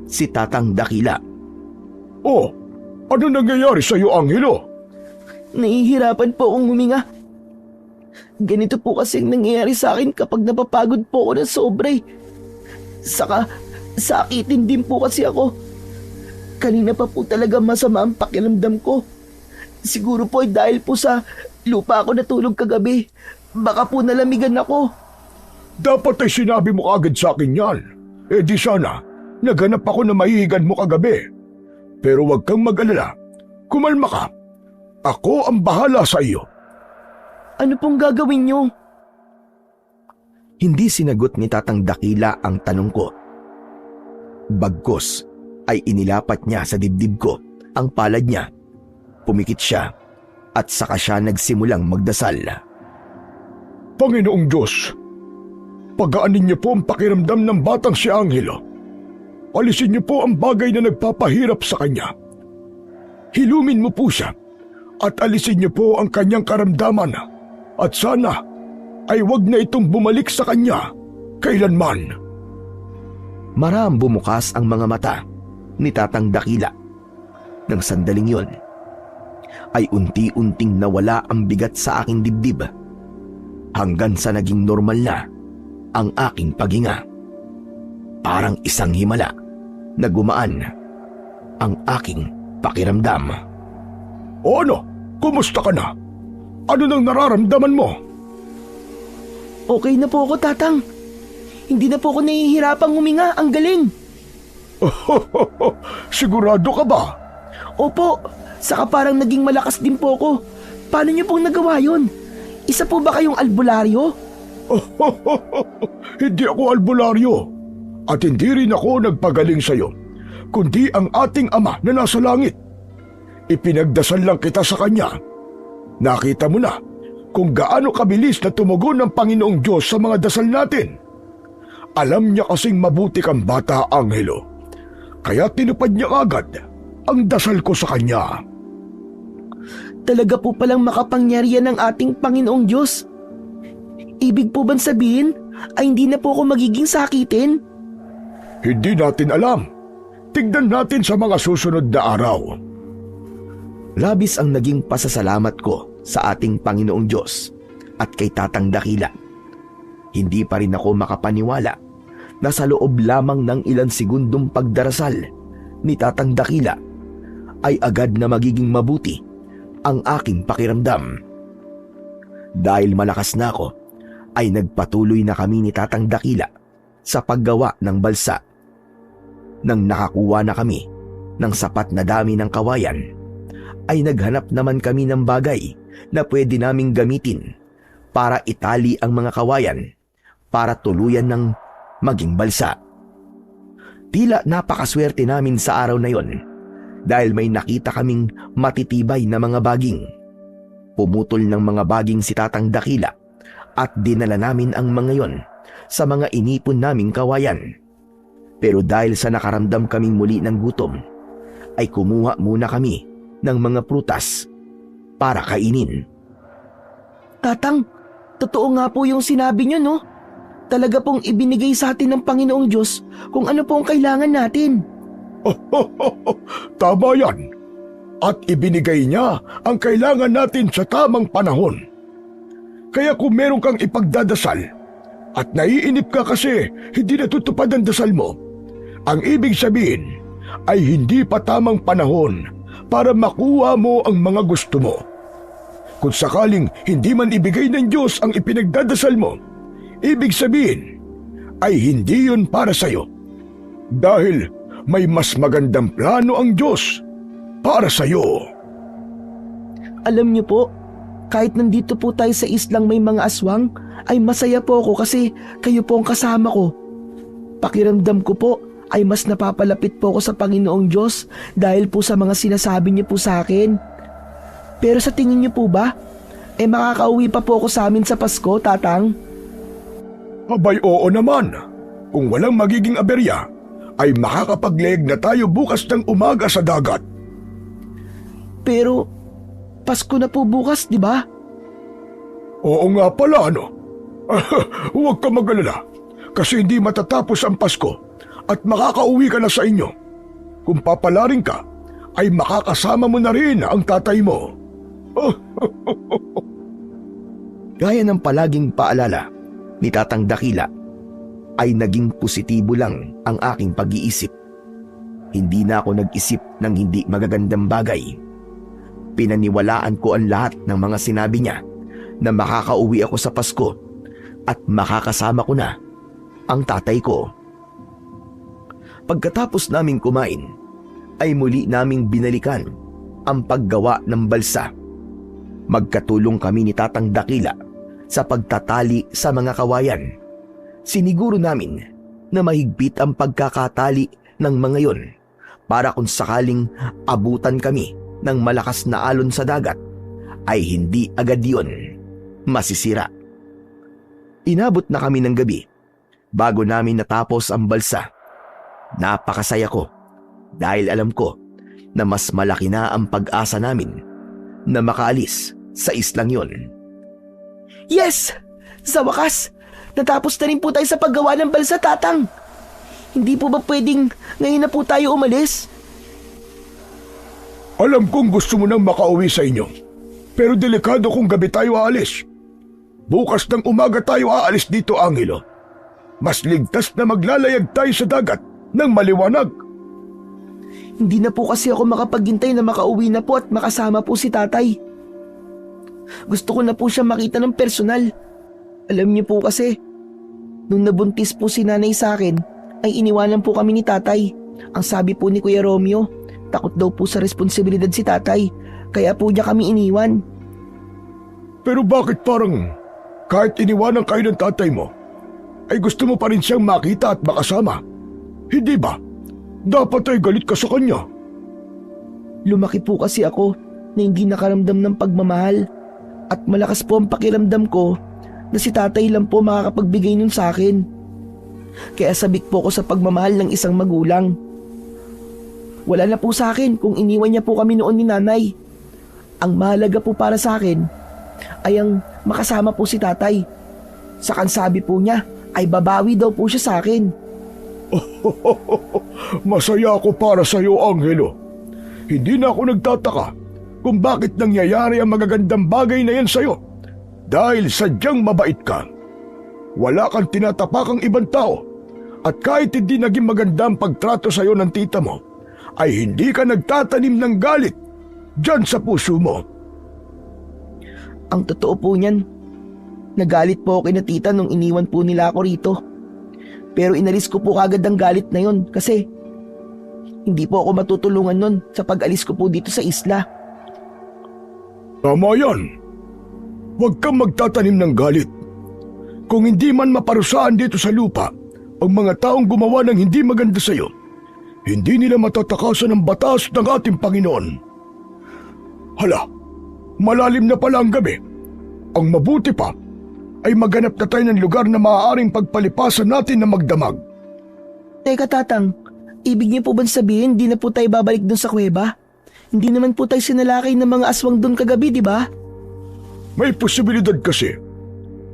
si Tatang Dakila. Oh, ano nangyayari sa iyo, Angelo? Nahihirapan po akong huminga. Ganito po kasi ang nangyayari sa akin kapag napapagod po ako ng sobre. Saka, sakitin din po kasi ako. Kanina pa po talaga masama ang pakiramdam ko. Siguro po ay dahil po sa lupa ako natulog kagabi. Baka po nalamigan ako. Dapat ay sinabi mo agad sa akin yan. Eh di sana, naghanap ako na mahihigan mo kagabi. Pero huwag kang mag-alala. Kumalma ka. Ako ang bahala sa iyo. Ano pong gagawin niyo? Hindi sinagot ni Tatang Dakila ang tanong ko. Bagkus ay inilapat niya sa dibdib ko ang palad niya. Pumikit siya at saka siya nagsimulang magdasal. Panginoong Diyos, pagaanin niyo po ang pakiramdam ng batang si Angelo. Alisin niyo po ang bagay na nagpapahirap sa kanya. Hilumin mo po siya at alisin niyo po ang kanyang karamdaman at sana ay wag na itong bumalik sa kanya kailanman. Maram bumukas ang mga mata ni Tatang Dakila. Nang sandaling yon, ay unti-unting nawala ang bigat sa aking dibdib hanggang sa naging normal na ang aking paghinga. Parang isang himala na gumaan ang aking pakiramdam. O ano? Kumusta ka na? Ano nang nararamdaman mo? Okay na po ako, Tatang. Hindi na po ako nahihirapang huminga. Ang galing. Sigurado ka ba? Opo, saka parang naging malakas din po ako. Paano niyo pong nagawa yun? Isa po ba kayong albularyo? Hindi ako albularyo. At hindi rin ako nagpagaling sa'yo, kundi ang ating Ama na nasa langit. Ipinagdasal lang kita sa Kanya. Nakita mo na kung gaano kabilis na tumugon ng Panginoong Diyos sa mga dasal natin. Alam niya kasing mabuti kang bata, Angelo. Kaya tinupad niya agad ang dasal ko sa Kanya. Talaga po palang makapangyarihan ng ating Panginoong Diyos. Ibig po bang sabihin ay hindi na po ako magiging sakitin? Hindi natin alam. Tignan natin sa mga susunod na araw. Labis ang naging pasasalamat ko sa ating Panginoong Diyos at kay Tatang Dakila. Hindi pa rin ako makapaniwala na sa loob lamang ng ilang segundong pagdarasal ni Tatang Dakila ay agad na magiging mabuti ang aking pakiramdam. Dahil malakas na ako, ay nagpatuloy na kami ni Tatang Dakila sa paggawa ng balsa. Nang nakakuha na kami ng sapat na dami ng kawayan, ay naghanap naman kami ng bagay na pwede naming gamitin para itali ang mga kawayan para tuluyan ng maging balsa. Tila napakaswerte namin sa araw na yon dahil may nakita kaming matitibay na mga baging. Pumutol ng mga baging si Tatang Dakila at dinala namin ang mga yon sa mga inipon naming kawayan. Pero dahil sa nakaramdam kaming muli ng gutom, ay kumuha muna kami ng mga prutas para kainin. Tatang, totoo nga po yung sinabi niyo, no? Talaga pong ibinigay sa atin ng Panginoong Diyos kung ano po ang kailangan natin. Tama yan. At ibinigay niya ang kailangan natin sa tamang panahon. Kaya kung meron kang ipagdadasal at naiinip ka kasi hindi natutupad ang dasal mo, ang ibig sabihin ay hindi pa tamang panahon para makuha mo ang mga gusto mo. Kung sakaling hindi man ibigay ng Diyos ang ipinagdadasal mo, ibig sabihin ay hindi yun para sa'yo. Dahil may mas magandang plano ang Diyos para sa'yo. Alam niyo po, kahit nandito po tayo sa islang may mga aswang, ay masaya po ako kasi kayo po ang kasama ko. Pakiramdam ko po ay mas napapalapit po ako sa Panginoong Diyos dahil po sa mga sinasabi niyo po sa akin. Pero sa tingin niyo po ba, makakauwi pa po ako sa amin sa Pasko, Tatang? Abay oo naman. Kung walang magiging aberya, ay makakapagleeg na tayo bukas ng umaga sa dagat. Pero Pasko na po bukas, di ba? Oo nga pala, ano? Huwag ka mag-alala, kasi hindi matatapos ang Pasko at makakauwi ka na sa inyo. Kung papalarin ka, ay makakasama mo na rin ang tatay mo. Gaya ng palaging paalala ni Tatang Dakila, ay naging positibo lang ang aking pag-iisip. Hindi na ako nag-isip ng hindi magagandang bagay. Pinaniwalaan ko ang lahat ng mga sinabi niya na makakauwi ako sa Pasko at makakasama ko na ang tatay ko. Pagkatapos naming kumain, ay muli naming binalikan ang paggawa ng balsa. Magkatulong kami ni Tatang Dakila sa pagtatali sa mga kawayan. Siniguro namin na mahigpit ang pagkakatali ng mga yon para kung sakaling abutan kami ng malakas na alon sa dagat, ay hindi agad yon masisira. Inabot na kami ng gabi bago namin natapos ang balsa. Napakasaya ko dahil alam ko na mas malaki na ang pag-asa namin na makaalis sa islang yon. Yes! Sa wakas, natapos na rin po tayo sa paggawa ng balsa, Tatang. Hindi po ba pwedeng ngayon na po tayo umalis? Alam kong gusto mo nang makauwi sa inyo, pero delikado kung gabi tayo aalis. Bukas ng umaga tayo aalis dito, Angelo. Mas ligtas na maglalayag tayo sa dagat ng maliwanag. Hindi na po kasi ako makapaghintay na makauwi na po at makasama po si Tatay. Gusto ko na po siya makita ng personal. Alam niyo po kasi, nung nabuntis po si Nanay sa akin, ay iniwanan po kami ni Tatay. Ang sabi po ni Kuya Romeo, takot daw po sa responsibilidad si Tatay, kaya po niya kami iniwan. Pero bakit parang kahit iniwanan kayo ng tatay mo, ay gusto mo pa rin siyang makita at makasama? Hindi ba? Dapat ay galit ka sa kanya. Lumaki po kasi ako na hindi nakaramdam ng pagmamahal at malakas po ang pakiramdam ko na si Tatay lang po makakapagbigay nun sa akin. Kaya sabik po ako sa pagmamahal ng isang magulang. Wala na po sa akin kung iniwan niya po kami noon ni Nanay. Ang mahalaga po para sa akin ay ang makasama po si Tatay. Sa kansabi po niya ay babawi daw po siya sa akin. Masaya ako para sa iyo, Angelo. Hindi na ako nagtataka kung bakit nangyayari ang magagandang bagay na yan sa iyo. Dahil sadyang mabait ka. Wala kang tinatapakang ibang tao. At kahit hindi naging maganda ang pagtrato sa iyo ng tita mo, ay hindi ka nagtatanim ng galit diyan sa puso mo. Ang totoo po niyan, nagalit po ako kina tita nung iniwan po nila ako rito. Pero inalis ko po kagad ang galit na yon kasi hindi po ako matutulungan nun sa pag-alis ko po dito sa isla. Tama yan. Huwag kang magtatanim ng galit. Kung hindi man maparusahan dito sa lupa ang mga taong gumawa ng hindi maganda sa iyo, hindi nila matatakasan ang batas ng ating Panginoon. Hala, malalim na pala ang gabi. Ang mabuti pa ay maghanap na tayo ng lugar na maaaring pagpalipasan natin na magdamag. Teka, Tatang, ibig niyo po ba sabihin di na po tayo babalik dun sa kuweba? Hindi naman po tayo sinalakay ng mga aswang dun kagabi, di ba? May posibilidad kasi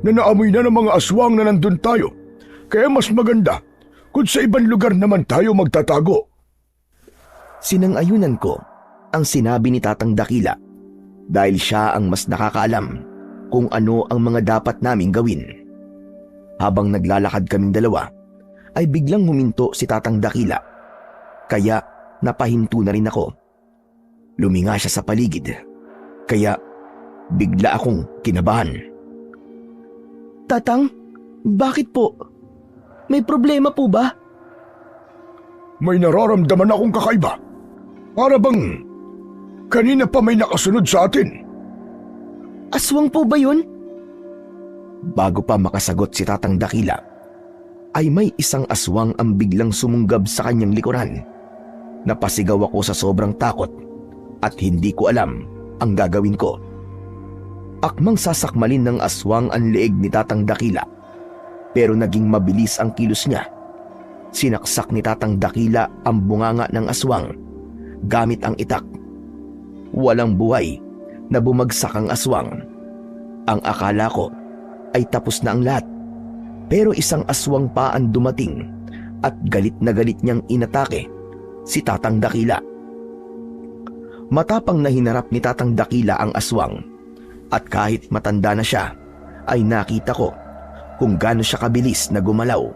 na naamoy na ng mga aswang na nandun tayo. Kaya mas maganda kung sa ibang lugar naman tayo magtatago. Sinang-ayunan ko ang sinabi ni Tatang Dakila dahil siya ang mas nakakaalam kung ano ang mga dapat naming gawin. Habang naglalakad kaming dalawa, ay biglang huminto si Tatang Dakila. Kaya napahinto na rin ako. Luminga siya sa paligid. Kaya bigla akong kinabahan. Tatang, bakit po? May problema po ba? May nararamdaman akong kakaiba. Para bang kanina pa may nakasunod sa atin. Aswang po ba yun? Bago pa makasagot si Tatang Dakila, ay may isang aswang ang biglang sumunggab sa kanyang likuran. Napasigaw ako sa sobrang takot at hindi ko alam ang gagawin ko. Akmang sasakmalin ng aswang ang leeg ni Tatang Dakila, pero naging mabilis ang kilos niya. Sinaksak ni Tatang Dakila ang bunganga ng aswang gamit ang itak. Walang buhay na bumagsak ang aswang. Ang akala ko ay tapos na ang lahat, pero isang aswang pa ang dumating at galit na galit niyang inatake si Tatang Dakila. Matapang na hinarap ni Tatang Dakila ang aswang, at kahit matanda na siya ay nakita ko kung gaano siya kabilis na gumalaw.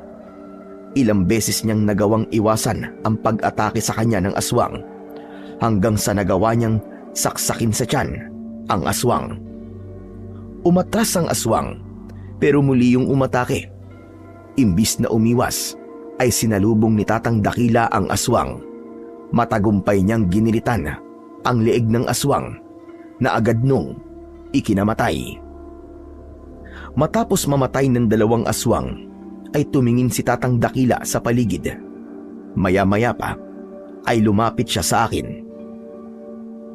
Ilang beses niyang nagawang iwasan ang pag-atake sa kanya ng aswang, hanggang sa nagawa niyang saksakin sa tiyan ang aswang. Umatras ang aswang, pero muli yung umatake. Imbis na umiwas, ay sinalubong ni Tatang Dakila ang aswang. Matagumpay niyang ginilitan ang leeg ng aswang na agad nung ikinamatay. Matapos mamatay ng dalawang aswang, ay tumingin si Tatang Dakila sa paligid. Maya-maya pa ay lumapit siya sa akin.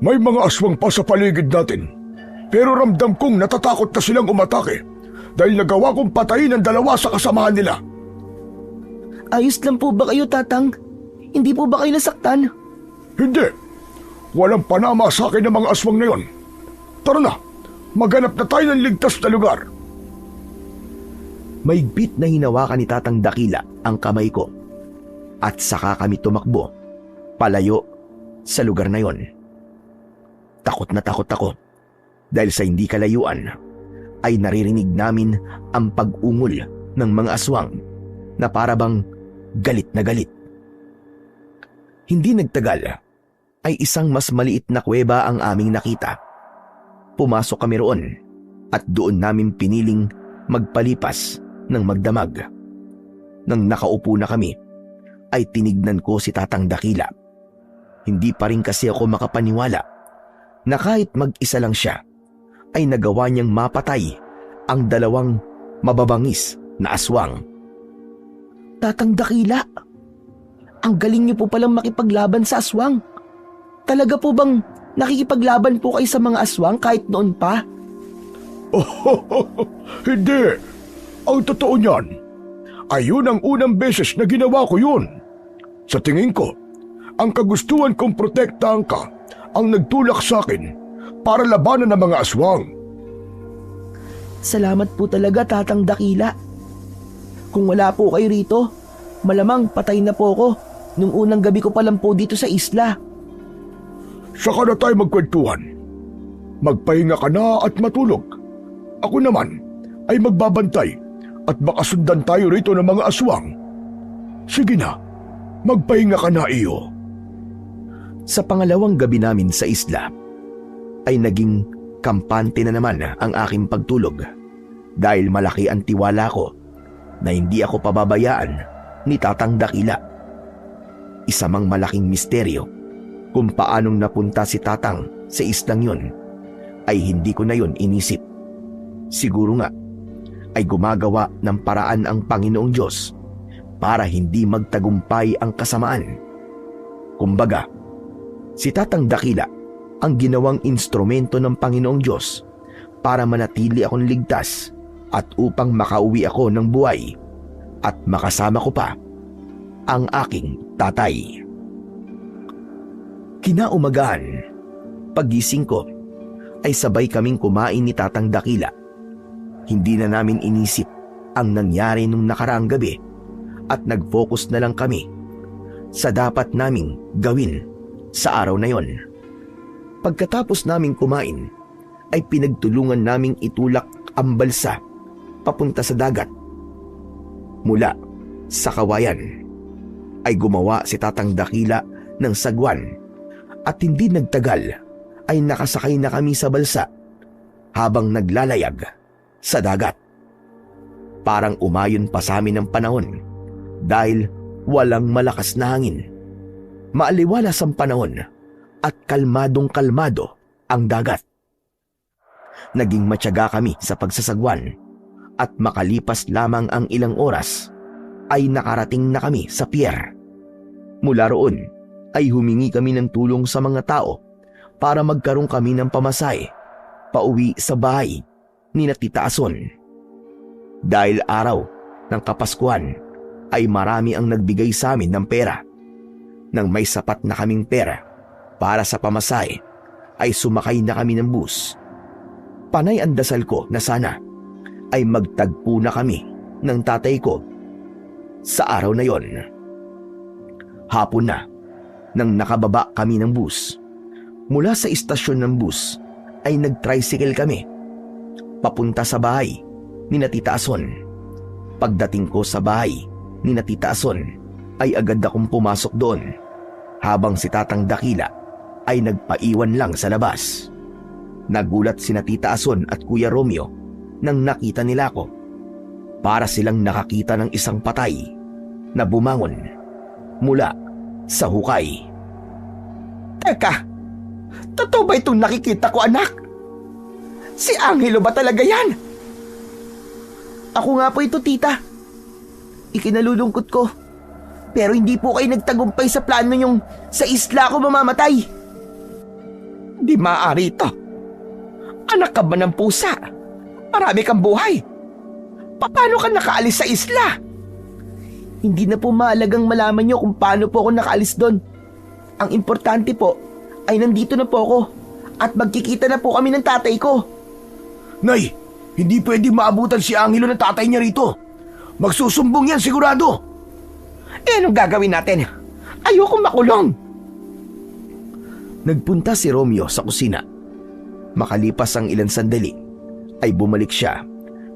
May mga aswang pa sa paligid natin, pero ramdam kong natatakot na silang umatake dahil nagawa kong patayin ang dalawa sa kasamahan nila. Ayos lang po ba kayo, Tatang? Hindi po ba kayo nasaktan? Hindi. Walang panama sa akin ng mga aswang na yon. Tara na, maghanap na tayo ng ligtas na lugar. Maigpit na hinawakan ni Tatang Dakila ang kamay ko, at saka kami tumakbo palayo sa lugar na yon. Takot na takot ako dahil sa hindi kalayuan ay naririnig namin ang pag-ungol ng mga aswang na parabang galit na galit. Hindi nagtagal ay isang mas maliit na kuweba ang aming nakita. Pumasok kami roon at doon namin piniling magpalipas ng magdamag. Nang nakaupo na kami, ay tinignan ko si Tatang Dakila. Hindi pa rin kasi ako makapaniwala na kahit mag-isa lang siya, ay nagawa niyang mapatay ang dalawang mababangis na aswang. Tatang Dakila, ang galing niyo po palang makipaglaban sa aswang. Talaga po bang nakikipaglaban po kayo sa mga aswang kahit noon pa? Hindi. Ang totoo niyan, ayun ang unang beses na ginawa ko yun. Sa tingin ko, ang kagustuhan kong protektahan ka ang nagtulak sa akin para labanan ng mga aswang. Salamat po talaga, Tatang Dakila. Kung wala po kayo rito, malamang patay na po ako nung unang gabi ko pa lang po dito sa isla. Saka na tayo magkwentuhan. Magpahinga ka na at matulog. Ako naman ay magbabantay at baka sundan tayo rito ng mga aswang. Sige na, magpahinga ka na, iyo. Sa pangalawang gabi namin sa isla, ay naging kampante na naman ang aking pagtulog dahil malaki ang tiwala ko na hindi ako pababayaan ni Tatang Dakila. Isa mang malaking misteryo kung paanong napunta si Tatang sa islang yun ay hindi ko na yun inisip. Siguro nga ay gumagawa ng paraan ang Panginoong Diyos para hindi magtagumpay ang kasamaan. Kumbaga, si Tatang Dakila ang ginawang instrumento ng Panginoong Diyos para manatili akong ligtas at upang makauwi ako ng buhay at makasama ko pa ang aking tatay. Kinaumagahan, pagising ko ay sabay kaming kumain ni Tatang Dakila. Hindi na namin inisip ang nangyari nung nakaraang gabi at nag-focus na lang kami sa dapat naming gawin sa araw na yon. Pagkatapos naming kumain, ay pinagtulungan naming itulak ang balsa papunta sa dagat. Mula sa kawayan, ay gumawa si Tatang Dakila ng sagwan at hindi nagtagal ay nakasakay na kami sa balsa habang naglalayag sa dagat. Parang umayon pa sa amin ang panahon dahil walang malakas na hangin. Maaliwalas ang panahon at kalmadong-kalmado ang dagat. Naging matyaga kami sa pagsasagwan at makalipas lamang ang ilang oras ay nakarating na kami sa pier. Mula roon ay humingi kami ng tulong sa mga tao para magkaroon kami ng pamasahe pauwi sa bahay ni na Tita Ason. Dahil araw ng Kapaskuhan ay marami ang nagbigay sa amin ng pera. Nang may sapat na kaming pera para sa pamasahe ay sumakay na kami ng bus. Panay ang dasal ko na sana ay magtagpo na kami ng tatay ko sa araw na yon. Hapon na nang nakababa kami ng bus. Mula sa istasyon ng bus ay nag-tricycle kami papunta sa bahay ni na Tita Ason. Pagdating ko sa bahay ni na Tita Ason ay agad akong pumasok doon habang si Tatang Dakila ay nagpaiwan lang sa labas. Nagulat si na Tita Ason at Kuya Romeo nang nakita nila ko. Para silang nakakita ng isang patay na bumangon mula sa hukay. Teka, totoo ba itong nakikita ko, anak? Si Angelo ba talaga yan? Ako nga po ito, tita. Ikinalulungkot ko. Pero hindi po kayo nagtagumpay sa plano nyong sa isla ako mamamatay. Di maaari ito. Anak ka ba ng pusa? Marami kang buhay. Paano ka nakaalis sa isla? Hindi na po mahalagang malaman nyo kung paano po ako nakaalis doon. Ang importante po ay nandito na po ako at magkikita na po kami ng tatay ko. Nay, hindi pwede maabutan si Angelo ng tatay niya rito. Magsusumbong yan sigurado. Eh, anong gagawin natin? Ayokong makulong. Nagpunta si Romeo sa kusina. Makalipas ang ilang sandali ay bumalik siya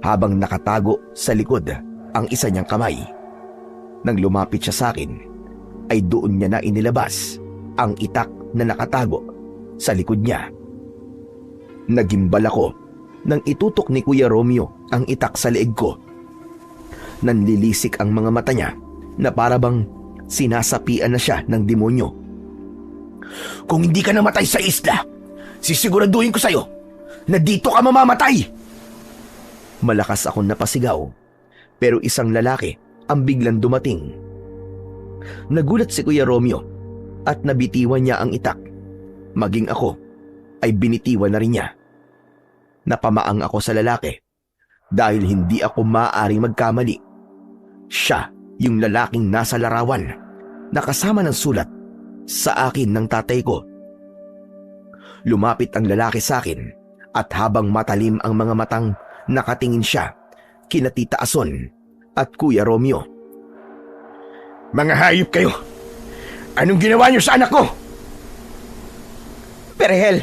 habang nakatago sa likod ang isa niyang kamay. Nang lumapit siya sa akin ay doon niya na inilabas ang itak na nakatago sa likod niya. Nagimbal ako nang itutok ni Kuya Romeo ang itak sa leeg ko. Nanlilisik ang mga mata niya na parabang sinasapian na siya ng demonyo. Kung hindi ka namatay sa isla, sisiguraduhin ko sa'yo na dito ka mamamatay. Malakas akong napasigaw, pero isang lalaki ang biglang dumating. Nagulat si Kuya Romeo at nabitiwan niya ang itak. Maging ako ay binitiwan na rin niya. Napamaang ako sa lalaki dahil hindi ako maaaring magkamali. Siya yung lalaking nasa larawan na kasama ng sulat sa akin ng tatay ko. Lumapit ang lalaki sa akin at habang matalim ang mga matang nakatingin siya kina Tita Ason at Kuya Romeo. Mga hayop kayo! Anong ginawa niyo sa anak ko? Perhel,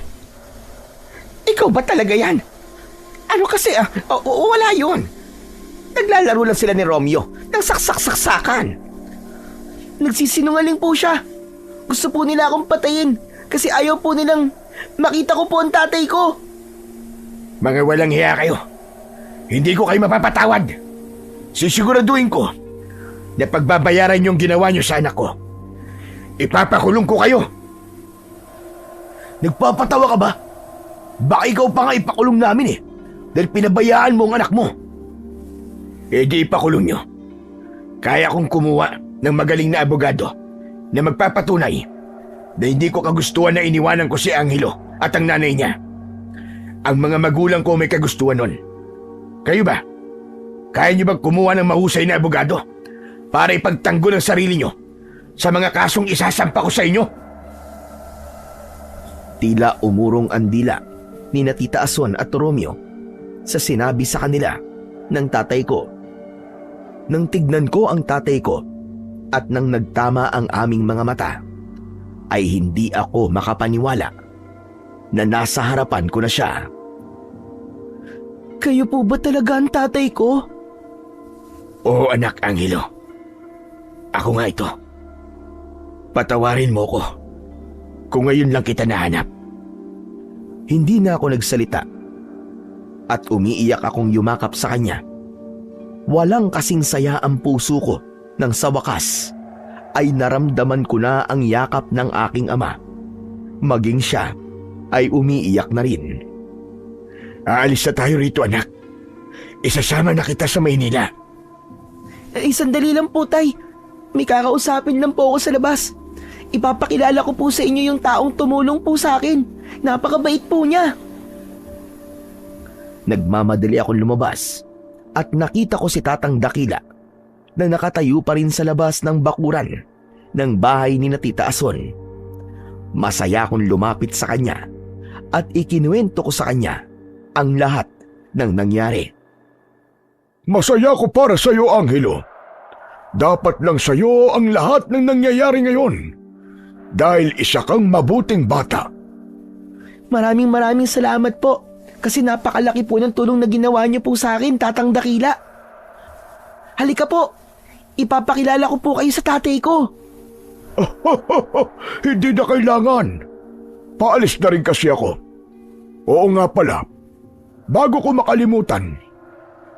ikaw ba talaga yan? Ano kasi, wala yun. Naglalaro lang sila ni Romeo ng saksak-saksakan. Nagsisinungaling po siya. Gusto po nila akong patayin kasi ayaw po nilang makita ko po ang tatay ko. Mga walang hiya kayo. Hindi ko kayo mapapatawad. Sisiguraduhin ko na pagbabayaran yung ginawa niyo sa anak ko. Ipapakulong ko kayo. Nagpapatawa ka ba? Baka ikaw pa nga ipakulong namin eh. Dahil pinabayaan mo ang anak mo. E di ipakulong niyo. Kaya kong kumuha ng magaling na abogado na magpapatunay na hindi ko kagustuhan na iniwanan ko si Angelo at ang nanay niya. Ang mga magulang ko may kagustuhan nun. Kayo ba? Kaya niyo bang kumuha ng mahusay na abogado para ipagtanggol ang sarili niyo sa mga kasong isasampa ko sa inyo? Tila umurong ang dila ni na Tita Ason at Romeo sa sinabi sa kanila ng tatay ko. Nang tignan ko ang tatay ko at nang nagtama ang aming mga mata, ay hindi ako makapaniwala na nasa harapan ko na siya. Kayo po ba talaga ang tatay ko? Oo, anak Angelo. Ako nga ito. Patawarin mo ko kung ngayon lang kita nahanap. Hindi na ako nagsalita at umiiyak akong yumakap sa kanya. Walang kasing saya ang puso ko nang sa wakas ay naramdaman ko na ang yakap ng aking ama. Maging siya ay umiiyak na rin. Aalis na tayo rito, anak. Isasama na kita sa Maynila. Sandali lang po, Tay. May kakausapin lang po ako sa labas. Ipapakilala ko po sa inyo yung taong tumulong po sa akin. Napakabait po niya. Nagmamadali akong lumabas at nakita ko si Tatang Dakila na nakatayo pa rin sa labas ng bakuran ng bahay ni na Tita Ason. Masaya akong lumapit sa kanya at ikinuwento ko sa kanya ang lahat ng nangyari. Masaya ko para sa iyo, Angelo. Dapat lang sa iyo ang lahat ng nangyayari ngayon. Dahil isa kang mabuting bata. Maraming salamat po. Kasi napakalaki po ng tulong na ginawa niyo po sa akin, Tatang Dakila. Halika po. Ipapakilala ko po kayo sa tatay ko. Hindi na kailangan. Paalis na rin kasi ako. Oo nga pala. Bago ko makalimutan,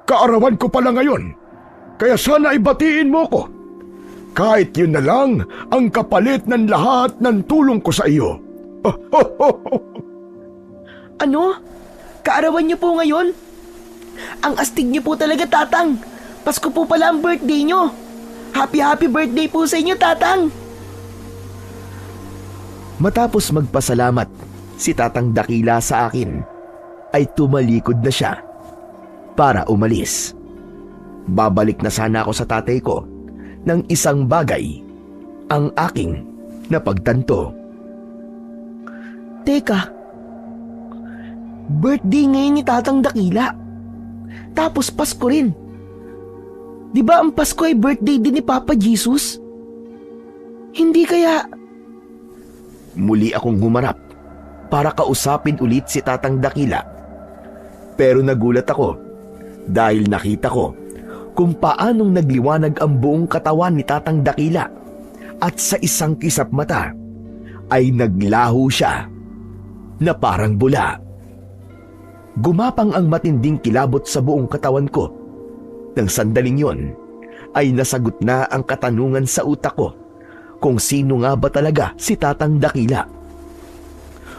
kaarawan ko pala ngayon. Kaya sana ibatiin mo ko. Kahit yun na lang ang kapalit ng lahat ng tulong ko sa iyo. Ano? Kaarawan niyo po ngayon? Ang astig niyo po talaga, Tatang. Pasko po pala ang birthday niyo. Happy birthday po sa inyo, Tatang. Matapos magpasalamat si Tatang Dakila sa akin, ay tumalikod na siya para umalis. Babalik na sana ako sa tatay ko ng isang bagay ang aking napagtanto. Teka, birthday ngayon ni Tatang Dakila. Tapos Pasko rin. Di ba ang Pasko ay birthday din ni Papa Jesus? Hindi kaya... Muli akong humarap para kausapin ulit si Tatang Dakila. Pero nagulat ako dahil nakita ko kung paanong nagliwanag ang buong katawan ni Tatang Dakila at sa isang kisap mata ay naglaho siya na parang bula. Gumapang ang matinding kilabot sa buong katawan ko. Nang sandaling yon ay nasagot na ang katanungan sa utak ko kung sino nga ba talaga si Tatang Dakila.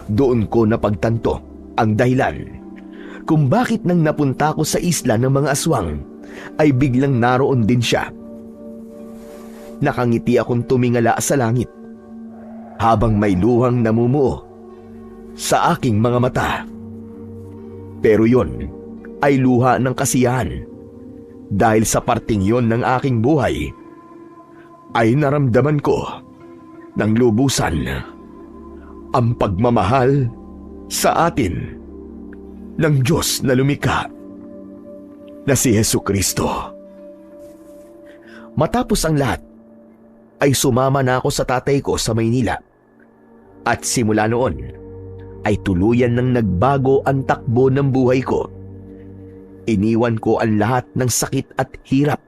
Doon ko napagtanto ang dahilan kung bakit nang napunta ko sa isla ng mga aswang ay biglang naroon din siya. Nakangiti akong tumingala sa langit habang may luhang namumuo sa aking mga mata. Pero yon ay luha ng kasiyahan dahil sa parting yon ng aking buhay ay naramdaman ko ng lubusan ang pagmamahal sa atin ng Diyos na lumikha na si Hesukristo. Matapos ang lahat, ay sumama na ako sa tatay ko sa Maynila. At simula noon, ay tuluyan nang nagbago ang takbo ng buhay ko. Iniwan ko ang lahat ng sakit at hirap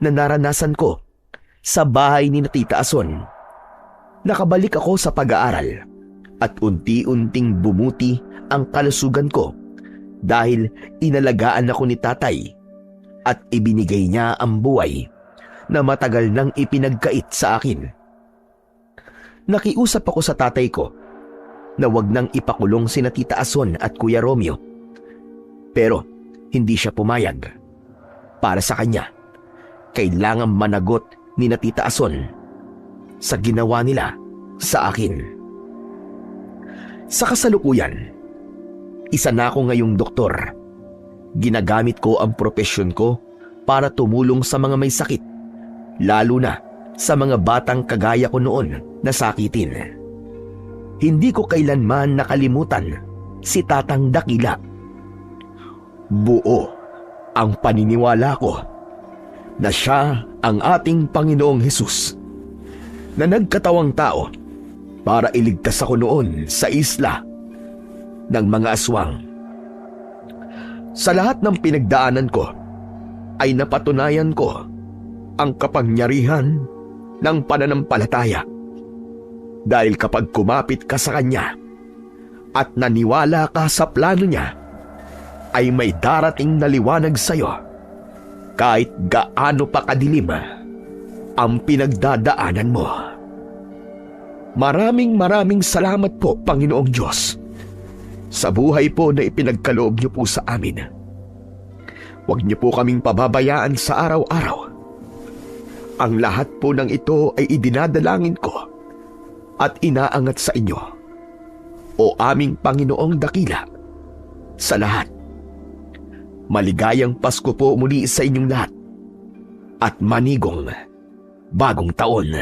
na naranasan ko sa bahay ni Tita Ason. Nakabalik ako sa pag-aaral at unti-unting bumuti ang kalusugan ko dahil inalagaan ako ni tatay at ibinigay niya ang buhay na matagal nang ipinagkait sa akin. Nakiusap ako sa tatay ko na wag nang ipakulong sina Tita Ason at Kuya Romeo. Pero hindi siya pumayag. Para sa kanya, kailangan managot ni na Tita Ason sa ginawa nila sa akin. Sa kasalukuyan, isa na ako ngayong doktor. Ginagamit ko ang propesyon ko para tumulong sa mga may sakit, lalo na sa mga batang kagaya ko noon na sakitin. Hindi ko kailanman nakalimutan si Tatang Dakila. Buo ang paniniwala ko na siya ang ating Panginoong Hesus na nagkatawang tao para iligtas ako noon sa isla ng mga aswang. Sa lahat ng pinagdaanan ko ay napatunayan ko ang kapangyarihan ng pananampalataya. Dahil kapag kumapit ka sa Kanya at naniwala ka sa plano niya, ay may darating na liwanag sa iyo kahit gaano pa kadilim ang pinagdadaanan mo. Maraming salamat po, Panginoong Diyos, sa buhay po na ipinagkaloob niyo po sa amin. Huwag niyo po kaming pababayaan sa araw-araw. Ang lahat po ng ito ay idinadalangin ko at inaangat sa inyo, o aming Panginoong dakila sa lahat. Maligayang Pasko po muli sa inyong lahat at manigong bagong taon.